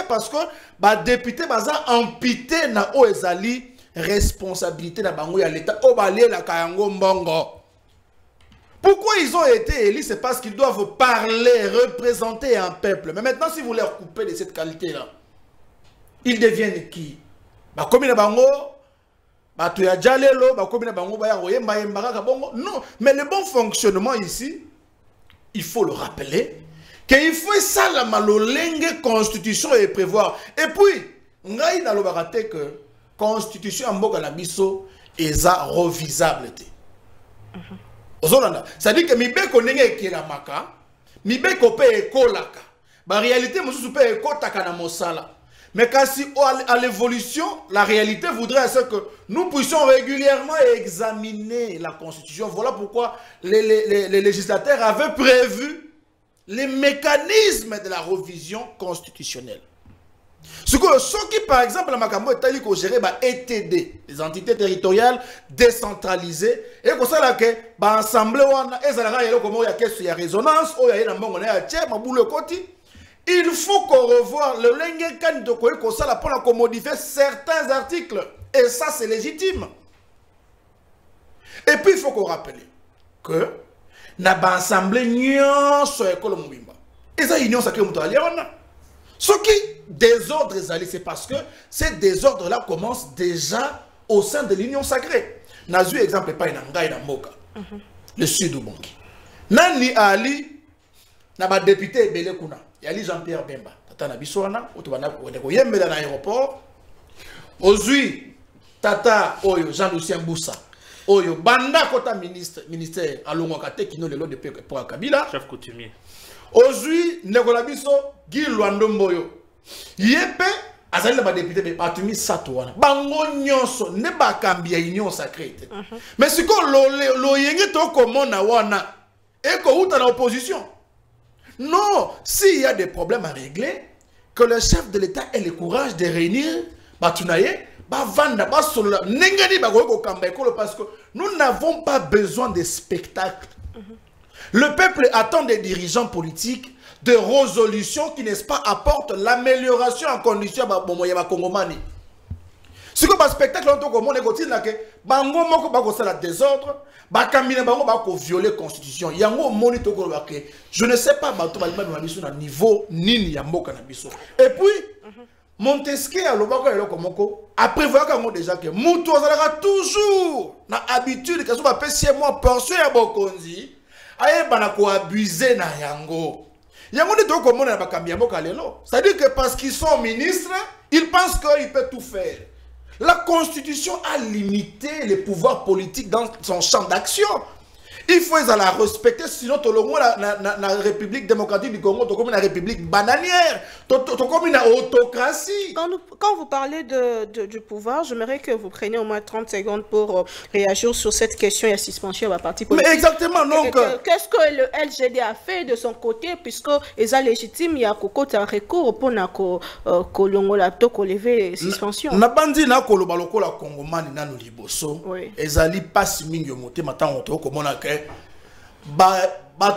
parce que les députés ont amputé na oezali responsabilité na bango ya l'État au balé la kayango mbongo. Pourquoi ils ont été élus? C'est parce qu'ils doivent parler, représenter un peuple. Mais maintenant, si vous leur coupez de cette qualité-là, ils deviennent qui? Comme il y a bango, non, mais le bon fonctionnement ici, il faut le rappeler, qu'il faut ça la malolenge constitution et prévoir. Et puis, on a dit que constitution en mboka na biso eza revisable te. C'est-à-dire que mibeko ndenge ekelamaka, mibeko pe ekolaka. Ba réalité mosusu pe ekotaka na mosala. Mais kasi à l'évolution, la réalité voudrait que nous puissions régulièrement examiner la constitution. Voilà pourquoi les législateurs avaient prévu les mécanismes de la révision constitutionnelle. Ce qui, par exemple, la Makambo est allé gérer ETD, les entités territoriales décentralisées, et que ça, l'assemblée, il y a résonance, il faut qu'on revoie le lingue de pour modifier certains articles. Et ça, c'est légitime. Et puis, il faut qu'on rappelle que l'assemblée n'y soit école Mouimba. Et ça, l'union sacrée Moutaliana. Ce qui désordre, c'est parce que ces désordres-là commencent déjà au sein de l'union sacrée. Nazu exemple pas Nangai na Moka, le sud du Bongi. Nani Ali, na député Bele Kuna, yali Jean-Pierre Bemba, tata na biswana, otobana ko yembela na aéroport. Ozui tata oyo Jean-Lucien Boussa, oyo banda kota ministère alongo kate kino lelo depuis pour Kabila, chef coutumier. Aujourd'hui, Nekola biso Guy Luando Mboyo. Yepe azali ba député be batumi satwana. Bango nyonso ne ba kambia union sacrée. Mais siko lo yenge to komona wana eko uta na opposition. Non, s'il y a des problèmes à régler, que le chef de l'État ait le courage de réunir batunaye ba vanda ba solo nengani ba ko kamba ekolo parce que nous n'avons pas besoin de spectacles. Le peuple attend des dirigeants politiques de résolutions qui, n'est-ce pas, apportent l'amélioration en conditions de Congomani. Ce que le spectacle, on est la désordre, violer la constitution. Je ne sais pas à niveau ni et puis, Montesquieu a prévu déjà que Moutou toujours l'habitude que ce soit portion à Bokonzi. Aye banako abusé na yango. Yango ne doit comment na bakambi mboka lelo. C'est-à-dire que parce qu'ils sont ministres, ils pensent qu'ils peuvent tout faire. La Constitution a limité les pouvoirs politiques dans son champ d'action. Il faut la respecter, sinon tout le monde la République démocratique du Congo, tout comme la République bananière, tout comme une autocratie. Quand vous parlez du pouvoir, j'aimerais que vous preniez au moins 30 secondes pour réagir sur cette question et la suspension à la partie politique. Mais exactement, donc... Qu'est-ce que le LGD a fait de son côté, puisque ils sont légitimes, il y a un recours pour lever la suspension. Na bandi na koloba lokola Congomani na no liboso, ezali pasi mingi moté matin on komona ke ba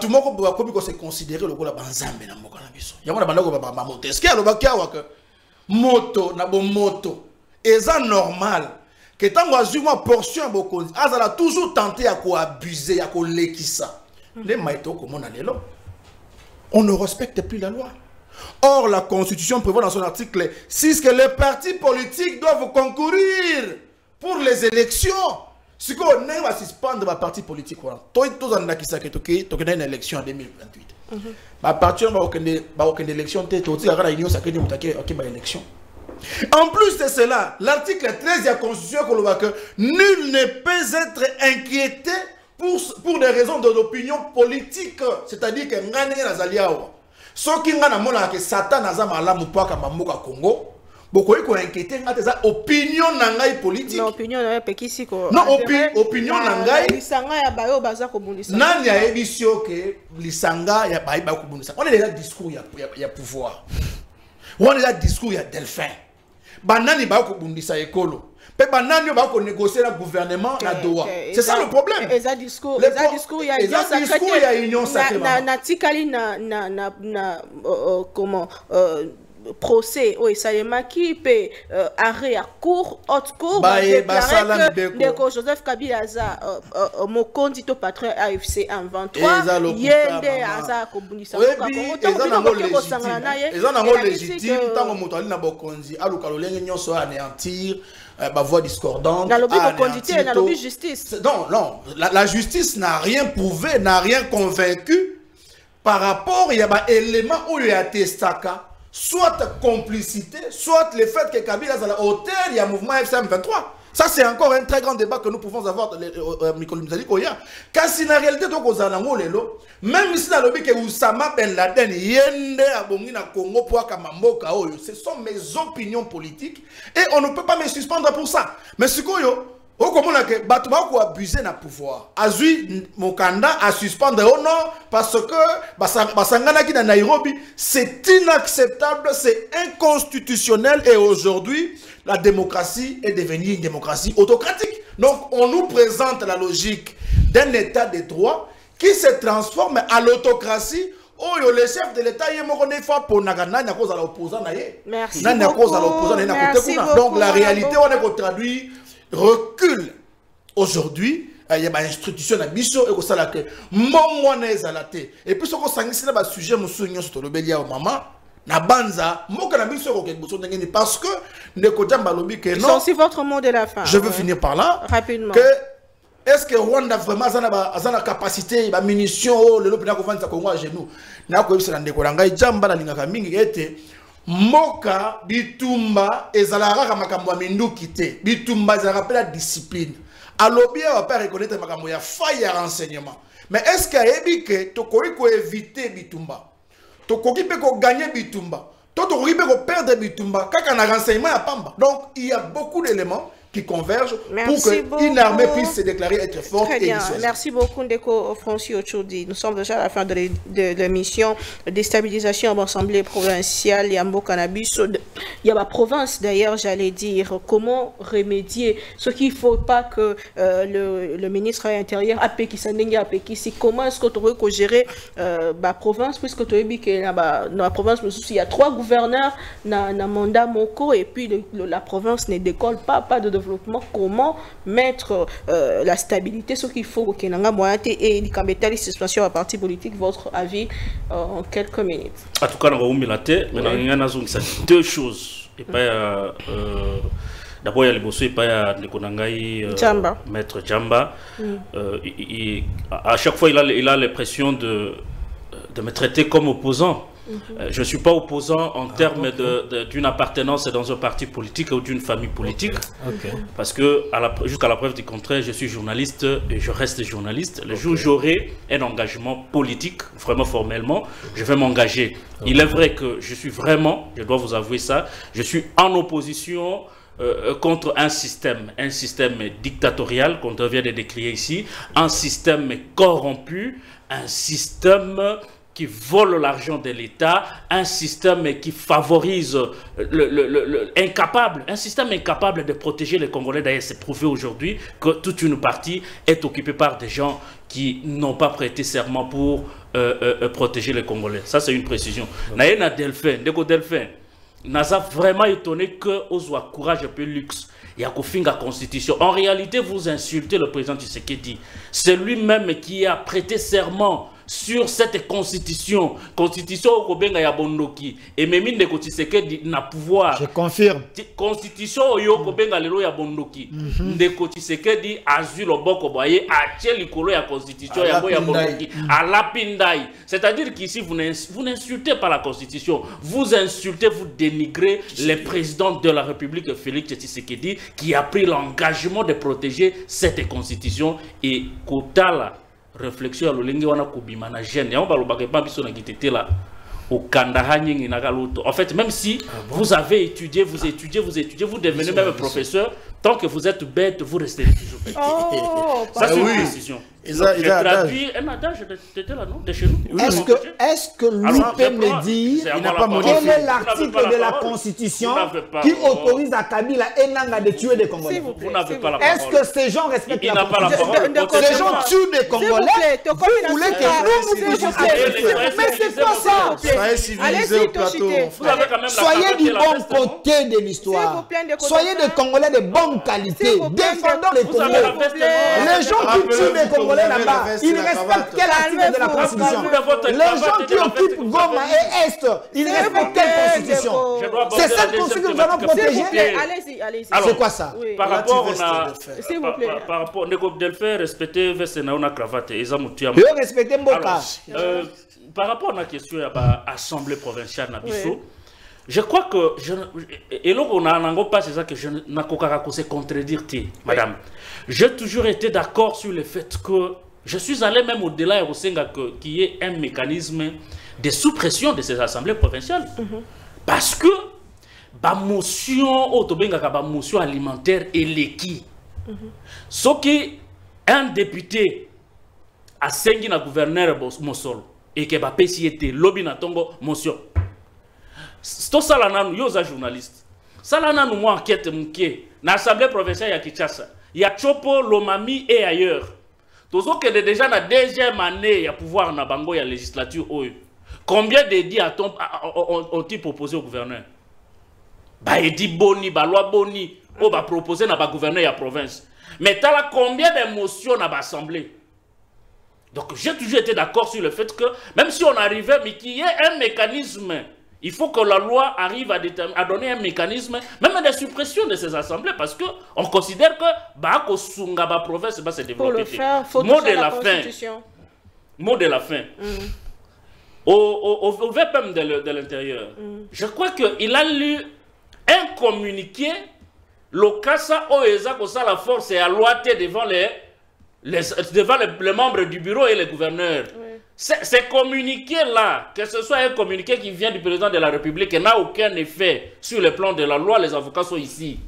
tout moko ba komi ko se considérer lokola banzambe na mboka na biso. Yango na bandako ba Montesquieu aloba ki awa ke moto na bo moto eza normal que tant que moi portion bokonzi azala toujours tenté à ko abuser à ko lekisa les maïto comme on a les lois on ne respecte plus la loi. Or la constitution prévoit dans son article 6 que les partis politiques doivent concourir pour les élections. Si on va suspendre ma parti politique voilà toi tous en qui ça que tu une élection en 2028 à partir de élection tu tu la réunion ça que tu as élection. En plus de cela, l'article 13 de la Constitution que nul ne peut être inquiété pour des raisons d'opinion politique. C'est-à-dire que ngane nazaliawa. So ki ngana mona que Satan azama la mupaka mamuka Congo. Boko iko inquiété ngate za opinion nangai politique. Non opinion na pekisi ko. Non opinion nangai. Lisanga ya bayo baza ko bundisa. Nani ya ebisio que lisanga ya bayo ba ko bundisa. On est déjà discours ya pouvoir. On est déjà discours ya Delphin. Banani ba ko bundisa ekolo. Pe banani ba ko négocier le gouvernement na Doha. C'est ça le problème. Eza discours ya union sacrée. Na tikali na comment procès au Salema qui peut arrêt à court haute cour déclarer que Joseph Kabila aza mokondi to patron AFC en 23 yende aza ko bundisa ko légitime tant moto ali na bokonzi aluka lolenge nyonso anéantir ba voix discordante justice. Non, la justice n'a rien prouvé, n'a rien convaincu par rapport il y a ba élément où il y a testaka soit complicité, soit le fait que Kabila est à la hauteur, il y a un mouvement FCM 23. Ça, c'est encore un très grand débat que nous pouvons avoir, Mikolo Mzali Koya. Car si la réalité, même si dans le lobby que Oussama Ben Laden, Yende, Abongi, na Congo, Kamamboka, ce sont mes opinions politiques et on ne peut pas me suspendre pour ça. Mais ce que au comment on a que Batouba ko abuser na pouvoir. Azui Mokanda à suspendre au non parce que basangana qui dans Nairobi, c'est inacceptable, c'est inconstitutionnel et aujourd'hui la démocratie est devenue une démocratie autocratique. Donc on nous présente la logique d'un état de droit qui se transforme à l'autocratie. Oh, le chef de l'État, il est fois pour Nagana, à cause à l'opposant. Merci. Donc la réalité, on est traduit recule. Aujourd'hui, il y a une institution à Bisso et ça la que et puis ce qu'on s'engage là sujet monsieur sur le bélia au maman na banza moka na biso ko parce que ne kojamba lobi que non. C'est aussi votre mot de la fin. Je veux finir par là rapidement. Que est-ce que Rwanda vraiment a capacité ba munitions le lopina ko vendre Congo à genoux na ko bisa ndeko ranga jamba na lingaka mingi ete Moka bitumba ezalara kama makambo ya minduki te bitumba ezalaka pe la discipline alobi va pas reconnaître makambo ya faille ya renseignement mais est-ce qu'il ayebi que tokoki ko éviter bitumba tokoki pe ko gagner bitumba tokoki pe ko perdre bitumba kaka na renseignement ya pamba donc il y a beaucoup d'éléments qui convergent pour qu'une armée puisse se déclarer être forte. Très bien. Et merci beaucoup Ndeko Francis Ochoudi. Nous sommes déjà à la fin de l'émission déstabilisation en assemblée provinciale. Il y a un cannabis. Il y a ma province d'ailleurs, j'allais dire. Comment remédier ce qu'il ne faut pas que le ministre de l'Intérieur a comment est-ce que tu peux gérer la province puisque tu as dit que dans la province il y a 3 gouverneurs dans mandat Moko et puis la province ne décolle pas de développement, comment mettre la stabilité, ce qu'il faut que Nanga Moyate et les situations à parti politique, votre avis en quelques minutes. En tout cas, on a deux choses. D'abord, il y a le bosso et pas maître Djamba. À chaque fois, il a l'impression de me traiter comme opposant. Je ne suis pas opposant en termes d'une appartenance dans un parti politique ou d'une famille politique. Parce que jusqu'à la preuve du contraire, je suis journaliste et je reste journaliste. Le jour où j'aurai un engagement politique, vraiment formellement, je vais m'engager. Il est vrai que je suis vraiment, je dois vous avouer ça, je suis en opposition contre un système dictatorial qu'on vient de décrire ici, un système corrompu, un système qui vole l'argent de l'État, un système qui favorise un système incapable de protéger les Congolais. D'ailleurs, c'est prouvé aujourd'hui que toute une partie est occupée par des gens qui n'ont pas prêté serment pour protéger les Congolais. Ça, c'est une précision. Naïna Delphin, Delphin, Naza vraiment étonné que Ozwa courage un peu luxe. Il y a la constitution. En réalité, vous insultez le président Tshisekedi. C'est lui-même qui a prêté serment sur cette constitution. Constitution au Kobenga ya Bondoki. Et même Ndeko Tshisekedi n'a pouvoir. Je confirme. Constitution au Kobenga lelo ya Bondoki. Ndeko Tshisekedi a vu le boko boye a tché likolo ya constitution ya Bondoki à lapindai. C'est-à-dire qu'ici vous n'insultez pas la constitution. Vous insultez, vous dénigrez le président de la République Félix Tshisekedi qui a pris l'engagement de protéger cette constitution et Kotala réflexion à l'olingi wana kubima na jeune ya mbalo bakeba biso na kitete la au Kandahani n'inagaluto. En fait, même si vous avez étudié, vous devenez même professeur, tant que vous êtes bête, vous restez toujours bête. Oh, ça c'est une décision. J'ai traduit un adage de là, non, de chez nous. Est-ce que lui peut me dire quel est l'article de la Constitution qui autorise à Kabila Enanga de tuer des Congolais? Vous n'avez pas la parole. Est-ce que ces gens respectent la Constitution? Ces gens tuent des Congolais. Vous voulez que mais c'est quoi ça? Soyez civilisés au plateau. Soyez du bon côté de l'histoire. Soyez des Congolais de bonne qualité. Défendons les Congolais. Les gens qui tuent des Congolais là-bas, ils respectent quel article de la Constitution? Les gens qui occupent Goma et Est, ils respectent quelle Constitution? C'est cette Constitution que nous allons protéger. Allez-y. C'est quoi ça? Par rapport à... S'il vous plaît. Par rapport à Delphin, respecter Vesena cravate. Respectez Mboka. Par rapport à la question de l'Assemblée provinciale Nabiso, je crois que et là on a pas c'est ça que je n'ai qu'à se contredire, madame. J'ai toujours été d'accord sur le fait que je suis allé même au-delà au Senga qu'il y ait un mécanisme de sous-pression de ces assemblées provinciales. Parce que la motion alimentaire est l'équipe. Ce qui un député a sengi na gouverneur Mosolo et que ba PCT lobby na tongo motion. Sto salana nous yoza journaliste. Salana nous moi enquête mké na assemblée provinciale ya Kinshasa. Ya Chopo, Lomami et ailleurs. Tozo que déjà na deuxième année ya pouvoir na bango ya législature oyo. Combien de dits ont-ils proposé au gouverneur? Bah il dit boni, bah loi boni, oh bah proposer na ba gouverneur ya province. Mais t'as là combien d'émotions na ba assemblée? Donc j'ai toujours été d'accord sur le fait que même si on arrivait, mais qu'il y ait un mécanisme, il faut que la loi arrive à donner un mécanisme, même de suppression de ces assemblées, parce qu'on considère que Bako Sunga ba province va se développer. Pour le faire, faut mot toucher de la Constitution. Mot de la fin. Au VPM de l'intérieur, je crois qu'il a lu un communiqué, le Kassa Oeza Kosa la force et à loi devant les membres du bureau et les gouverneurs. Ces communiqués-là, que ce soit un communiqué qui vient du président de la République, n'a aucun effet sur le plan de la loi, les avocats sont ici.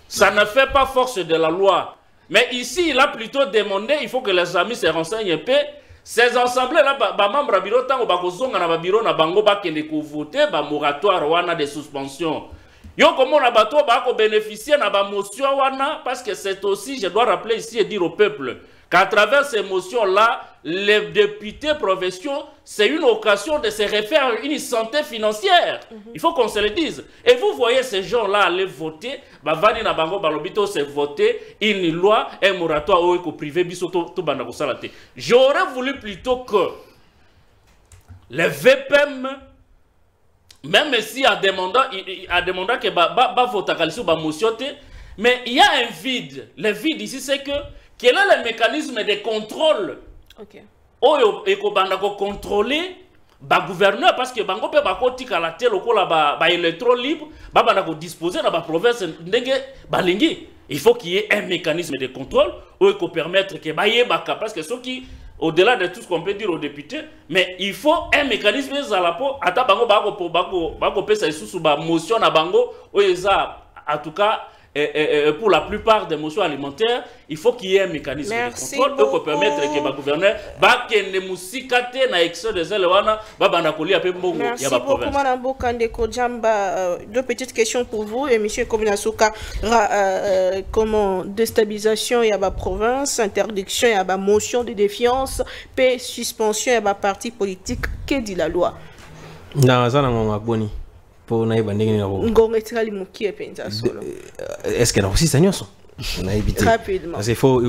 Ça ne fait pas force de la loi. Mais ici, il a plutôt demandé, il faut que les amis se renseignent un peu. Ces assemblées-là, les membres du bureau, tant que bureau na bango ba kende ko voter, ba moratoire wana de suspension. Yo comment on a bateau ba ko bénéficier na ba motion wana parce que c'est aussi, je dois rappeler ici et dire au peuple qu'à travers ces motions-là, les députés provinciaux, c'est une occasion de se refaire à une santé financière. Il faut qu'on se le dise. Et vous voyez ces gens-là aller voter, Bavani na bango balobito se voter une loi, un moratoire au privé biso to bandako salate. J'aurais voulu plutôt que les VPM, même si en demandant que ba voter kaliso ba motionté, mais il y a un vide. Le vide ici c'est que quel est le mécanisme de contrôle? Oyo ekobandako contrôler ba gouverneur parce que bango pe bakoti kala te lokola ba électron libre ba bandako disposer na ba province ndenge balingi. Il faut qu'il y ait un mécanisme de contrôle ou qu'on permettre que ba yebaka parce que ceux qui au-delà de tout ce qu'on peut dire aux députés, mais il faut un mécanisme à la peau ata bango bako pesa sous ba motion na bango ou eza en tout cas pour la plupart des motions alimentaires, il faut qu'il y ait un mécanisme de contrôle pour permettre que le gouverneur Merci beaucoup, Mme Bokandeko Djamba. Deux petites questions pour vous. Et M. Kominasuka, comment déstabilisation, il y a la province, interdiction, il y a la motion de défiance, paix, suspension, il y a la parti politique. Que dit la loi? pour naïba ndenge na bo ngonga etikali mokie penza solo est-ce que na aussi ça nyonso on a évité rapidement parce qu'il faut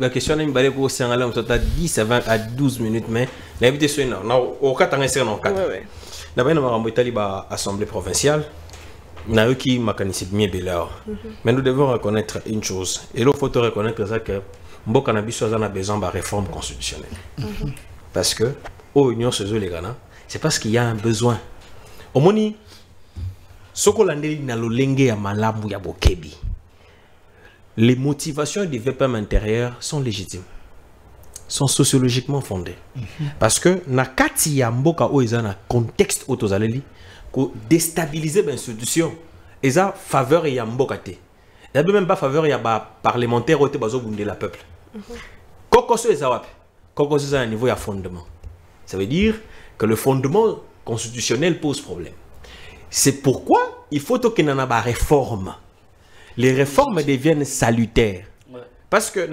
la question est m'balé ko sangala on tota 10 à 12 minutes mais na évité so na au katanga c'est non quatre ouais na ba na marambo itali ba assemblée provinciale na yo ki makanisi bien belao mais nous devons reconnaître une chose et il faut reconnaître ça que mboka na biso a besoin de réforme constitutionnelle parce que au union sezo les gana c'est parce qu'il y a un besoin omoni soko landeli na lolenge ya malamu ya bokebi. Les motivations du VPM intérieur sont légitimes, sont sociologiquement fondées. Parce que na kati ya mboka o eza na contexte otozaleli ko déstabiliser l'institution eza faveur ya mboka te. Ya même pas faveur ya ba parlementaire ote bazo bunde la peuple. Kokoso eza wapi? Kokoso eza à niveau ya fondement. Ça veut dire que le fondement constitutionnel pose problème. C'est pourquoi il faut que na ba réforme. Les réformes deviennent salutaires. Parce que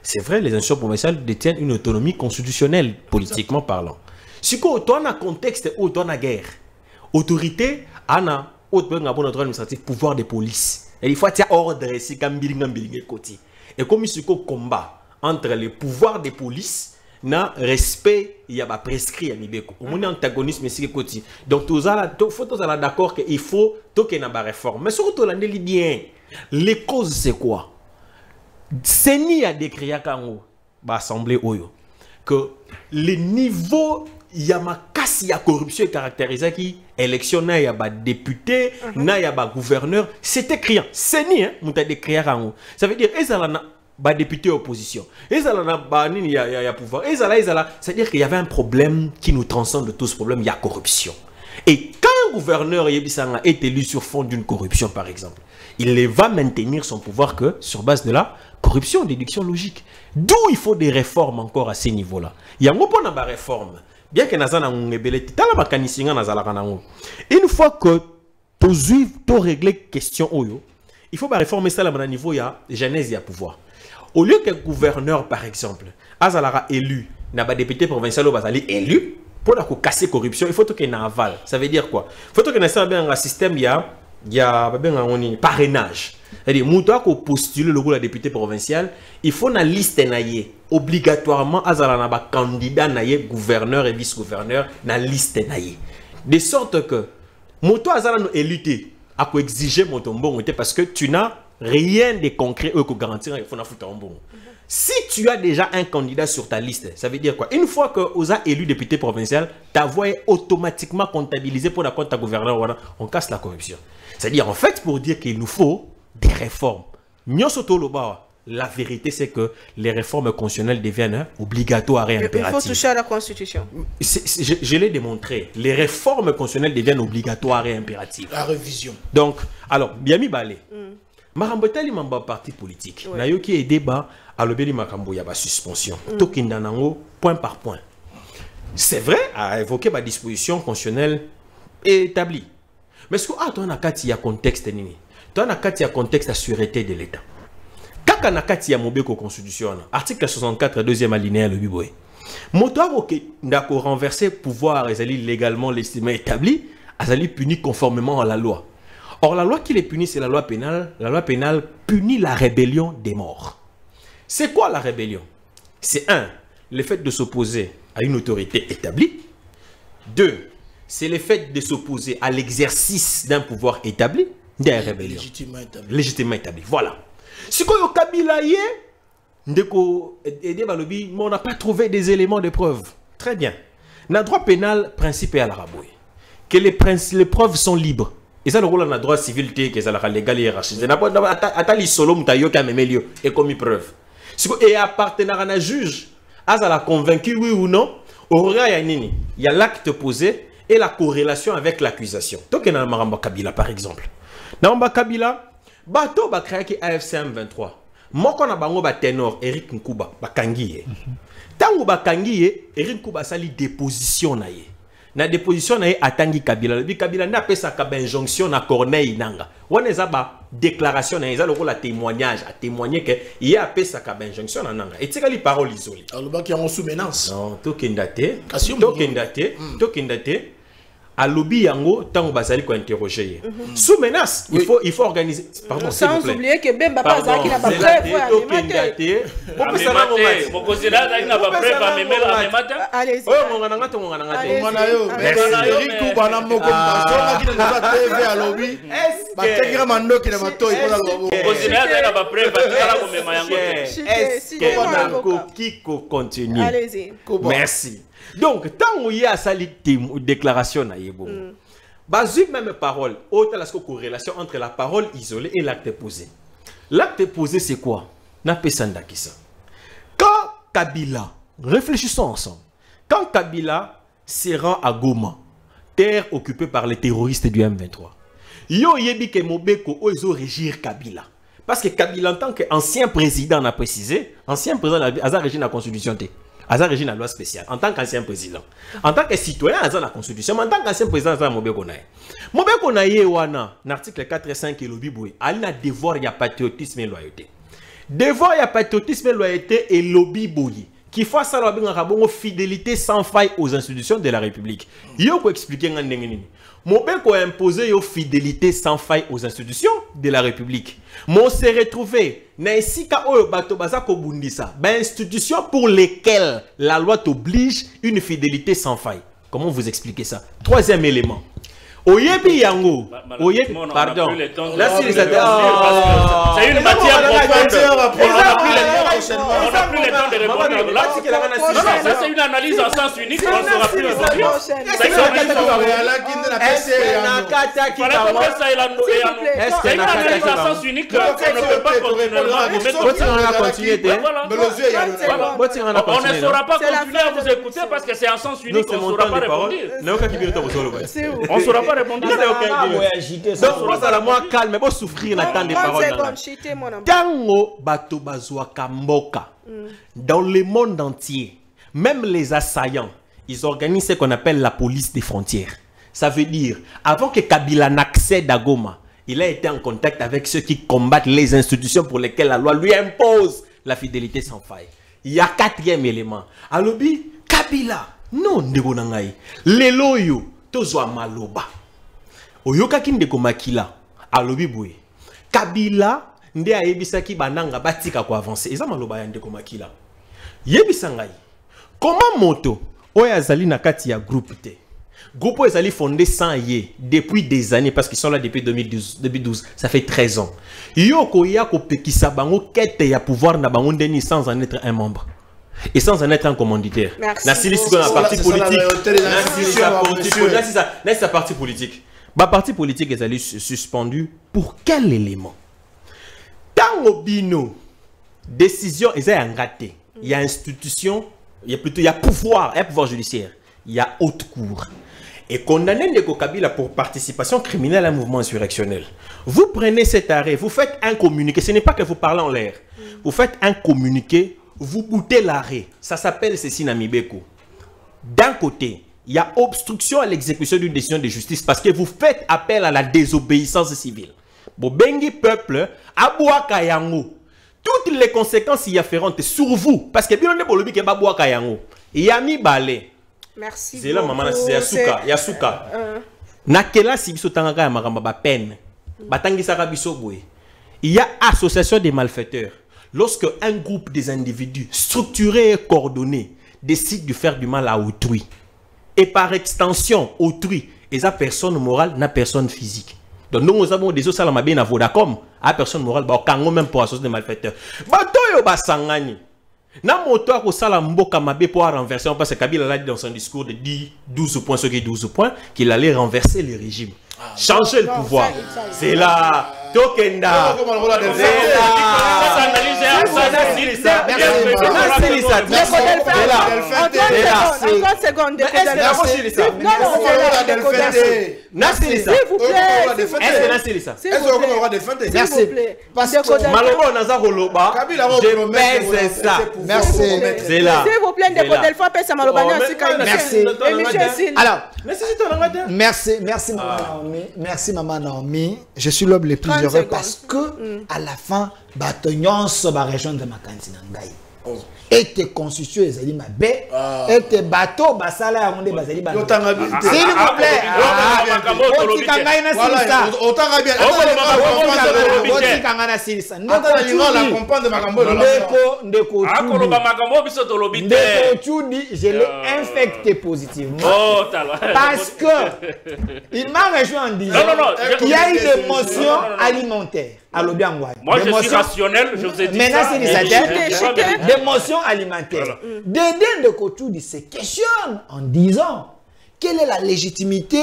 c'est vrai, les institutions provinciales détiennent une autonomie constitutionnelle, politiquement parlant. Si tu as un contexte où tu as une guerre, autorité, un administratif, pouvoir de police. Et il faut qu'il y ait ordre ici, et comme il y a un combat entre les pouvoirs de police, na respect il y a pas prescrit à Mibeko au moins antagonisme ici côté donc tout ça faut tous aller d'accord que il faut toquer na ba réforme mais surtout l'andeli bien les causes c'est quoi c'est ni à décrire kango ba assemblée oyo que le niveau ya makasi ya corruption est caractérisé qui élection na ya ba député na ya ba gouverneur c'était criant c'est ni hein muta décrire kango ça veut dire ezala ba député opposition. Et ça il y a pouvoir. Et ça c'est-à-dire qu'il y avait un problème qui nous transcende de tout ce problème, il y a corruption. Et quand un gouverneur est élu sur fond d'une corruption par exemple, il va maintenir son pouvoir que sur base de la corruption, déduction logique. D'où il faut des réformes encore à ces niveaux-là. Il y a un peu de réforme. Bien que nazana ngebeleti tala bakanisinga nazala kanango. Une fois que tu régler question oyo, il faut réformer ça là à niveau ya genèse ya pouvoir. Au lieu que gouverneur, par exemple, Azalara élu, n'a pas député provincial ou basali élu, pour casser la corruption, il faut qu'il y ait un aval. Ça veut dire quoi? Il faut qu'il y ait un système, il y a un parrainage. C'est-à-dire, si on postule le rôle de député provincial, il faut une liste naïe. Obligatoirement, Azalara n'a candidat naïe, gouverneur et vice-gouverneur, na liste naïe. De sorte que, moto Azalara élu, à exiger mon tombon, parce que tu n'as rien de concret que garantir il faut foutre un bon. Si tu as déjà un candidat sur ta liste, ça veut dire quoi? Une fois que vous avez élu député provincial, ta voix est automatiquement comptabilisée pour la compte à gouverneur, on casse la corruption. C'est-à-dire en fait pour dire qu'il nous faut des réformes. La vérité c'est que les réformes constitutionnelles deviennent obligatoires et impératives. Il faut toucher à la constitution. Je l'ai démontré. Les réformes constitutionnelles deviennent obligatoires et impératives. La révision. Donc, alors, Biami Balé. Marambotali mamba parti politique. Na yo qui est débat à l'obéli makambo ya ba suspension. Tokinda nango point par point. C'est vrai à évoquer ma disposition constitutionnelle établie. Mais ce que toi na kati ya contexte nini? Toi na kati ya contexte à sûreté de l'État. Kaka na kati ya mobeko constitution article 64 deuxième alinéa le biboy. Moto OK ndako renverser pouvoir ezali légalement l'estimé établi, azali puni conformément à la loi. Or, la loi qui les punit, c'est la loi pénale. La loi pénale punit la rébellion des morts. C'est quoi la rébellion? C'est 1, le fait de s'opposer à une autorité établie. 2, c'est le fait de s'opposer à l'exercice d'un pouvoir établi. Des rébellions. Légitimement établi. Voilà. Si on Kabila on n'a pas trouvé des éléments de preuve. Très bien. Dans le droit pénal, principe est à l'araboué. Que les preuves sont libres. Et ça, le rôle de la droit civil, que ça la légal hiérarchisé. Atali solo mutayo ka memeliyo et comme preuve. Et à partenaire à un juge, Aza l'a convaincu oui ou non, il y a l'acte posé et la corrélation avec l'accusation. Donc il y a Maramba Kabila par exemple. Maramba Kabila, bato ba créé qui AFCM 23. Moko na bango ba ténor Eric Nkuba ba kangiye. Tango ba kangiye Eric Nkuba sali déposition na ye. Na déposition na atangi Kabila le Kabila n'a pas sa injonction na Corneille nanga wana eza ba déclaration na eza le rôle à témoignage à témoigner que il y a pas sa injonction na nanga et tika li parole isolée alors ba qui en sous menace non to kendate à lobby yango tango bazali ko interroger sous menace il faut organiser pardon s'il vous sans plaît oublier que Bemba Paza qui n'a pas preuve allez merci. Donc, tant qu'il y a cette déclaration, basé même parole, autant la corrélation entre la parole isolée et l'acte posé. L'acte posé, c'est quoi? Quand Kabila, réfléchissons ensemble, quand Kabila se rend à Goma, terre occupée par les terroristes du M23, yo yebi ke Mobeko ozo régir Kabila. Parce que Kabila, en tant qu'ancien président, on a précisé, ancien président, a régir la constitution. Aza régime la loi spéciale en tant qu'ancien président, en tant que citoyen aza la constitution, mais en tant qu'ancien président aza Mobeko naye. Mobeko naye wana l'article 4 et 5 et lobi boy, ali na devoir ya patriotisme et loyauté. Devoir ya patriotisme et loyauté et lobby boy qui fait ça la bongo fidélité sans faille aux institutions de la République. Yo ko expliquer nga ndenge nini. Mobeko a imposé yo fidélité sans faille aux institutions de la République. Mon s'est retrouvé na esika oyo bato baza ko bundisa, ba institutions pour lesquelles la loi t'oblige une fidélité sans faille. Comment vous expliquez ça? Troisième élément. Oyebi yango. Oyebi, pardon. Là, c'est une matière profonde. On n'a plus le temps de répondre. Là, ça, c'est une analyse en sens unique. On ne saura plus répondre. C'est une analyse en sens unique. On ne peut pas continuer. On ne saura pas continuer à vous écouter parce que c'est en sens unique. On ne saura pas répondre. On ne saura pas répondre. Donc, moi calme, mais bon souffrir la temps des paroles. Tango bato bazwa kamboka. Dans le monde entier, même les assaillants, ils organisent ce qu'on appelle la police des frontières. Ça veut dire, avant que Kabila n'accède à Goma, il a été en contact avec ceux qui combattent les institutions pour lesquelles la loi lui impose la fidélité sans faille. Il y a quatrième élément. Alobi, Kabila, non, ndegonangai. Leloyo, tozwa maloba. Oyoka kindeko makila alobi boye Kabila nde ayebisaki bananga batika ko avancer eza maloba ya ndeko makila yebisa ngai comment moto oya azali na kati ya groupe te groupe ezali fondé sans ye depuis des années parce qu'ils sont là depuis 2012 ça fait 13 ans yoko ya ko pekisa bango kete ya pouvoir na bango ndeni sans en être un membre et sans en être un commanditaire. La silice dans la partie politique. La partie politique. Ma parti politique est allé suspendu pour quel élément? Tango bino décision est engagée. Il y a institution, il y a pouvoir judiciaire, il y a haute cour. Et condamné Ndeko Kabila pour participation criminelle à un mouvement insurrectionnel. Vous prenez cet arrêt, vous faites un communiqué, ce n'est pas que vous parlez en l'air. Vous faites un communiqué, vous boutez l'arrêt. Ça s'appelle ceci Namibeko. D'un côté, il y a obstruction à l'exécution d'une décision de justice parce que vous faites appel à la désobéissance civile. Bobengi peuple, Abouaka Yango. Toutes les conséquences y afférentes sur vous. Parce que bien on est bolobi ke Babouaka Yango. Yami Balé. Merci. C'est là maman c'est Yasuka, Yasuka. Nakela sibiso tangaka ya makamba ba peine. Batangisa biso boye. Il y a association des malfaiteurs. Lorsque un groupe des individus structurés et coordonnés décide de faire du mal à autrui. Et par extension, autrui, et ça personne morale, n'a personne physique. Donc nous avons des autres salama bien à Vodacom, à personne morale, bah au même pour associer des malfaiteurs. Batoyo basangani. Na moto ko sala mboka mabe pour renverser, parce que Kabila l'a dit dans son discours de 12 points, ce qui est 12 points, qu'il allait renverser le régime. Changer le pouvoir. C'est là. Tokenda. Merci maman Naomi. Je suis l'homme le plus heureux parce que à la fin, Batognon sur la région de Makanti Nangai. ete constitution ezali mabe ete bateau basala yango nde bazali ba s'il vous plaît otika ngai na silisa otanga bien otika ngai na silisa ndeko Tchoudi je l'ai infecté positivement parce que il m'a rejoint en disant qu'il y a une émotion alimentaire. Moi je suis rationnel, je vous ai dit ça. D'émotion alimentaire. Dédé de Tchoudi se questionne en disant quelle est la légitimité,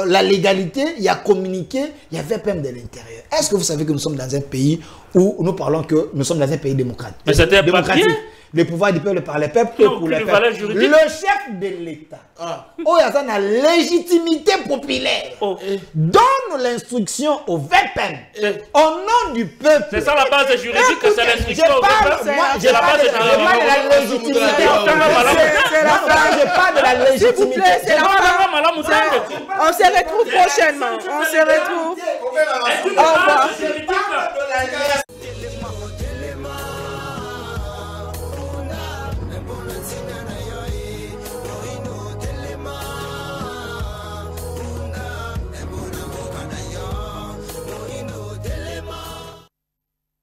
la légalité, il y a communiqué, il y avait même de l'intérieur. Est-ce que vous savez que nous sommes dans un pays où nous parlons que nous sommes dans un pays démocratique? Mais c'était démocratique. Le pouvoir du peuple par le peuple et pour le peuple. Le chef de l'État, il y a une légitimité populaire, donne l'instruction au VPN au nom du peuple. C'est ça la base juridique, c'est l'instruction au VPN. Je parle de la légitimité. Je parle de la légitimité. On se retrouve prochainement. On se retrouve. Au revoir.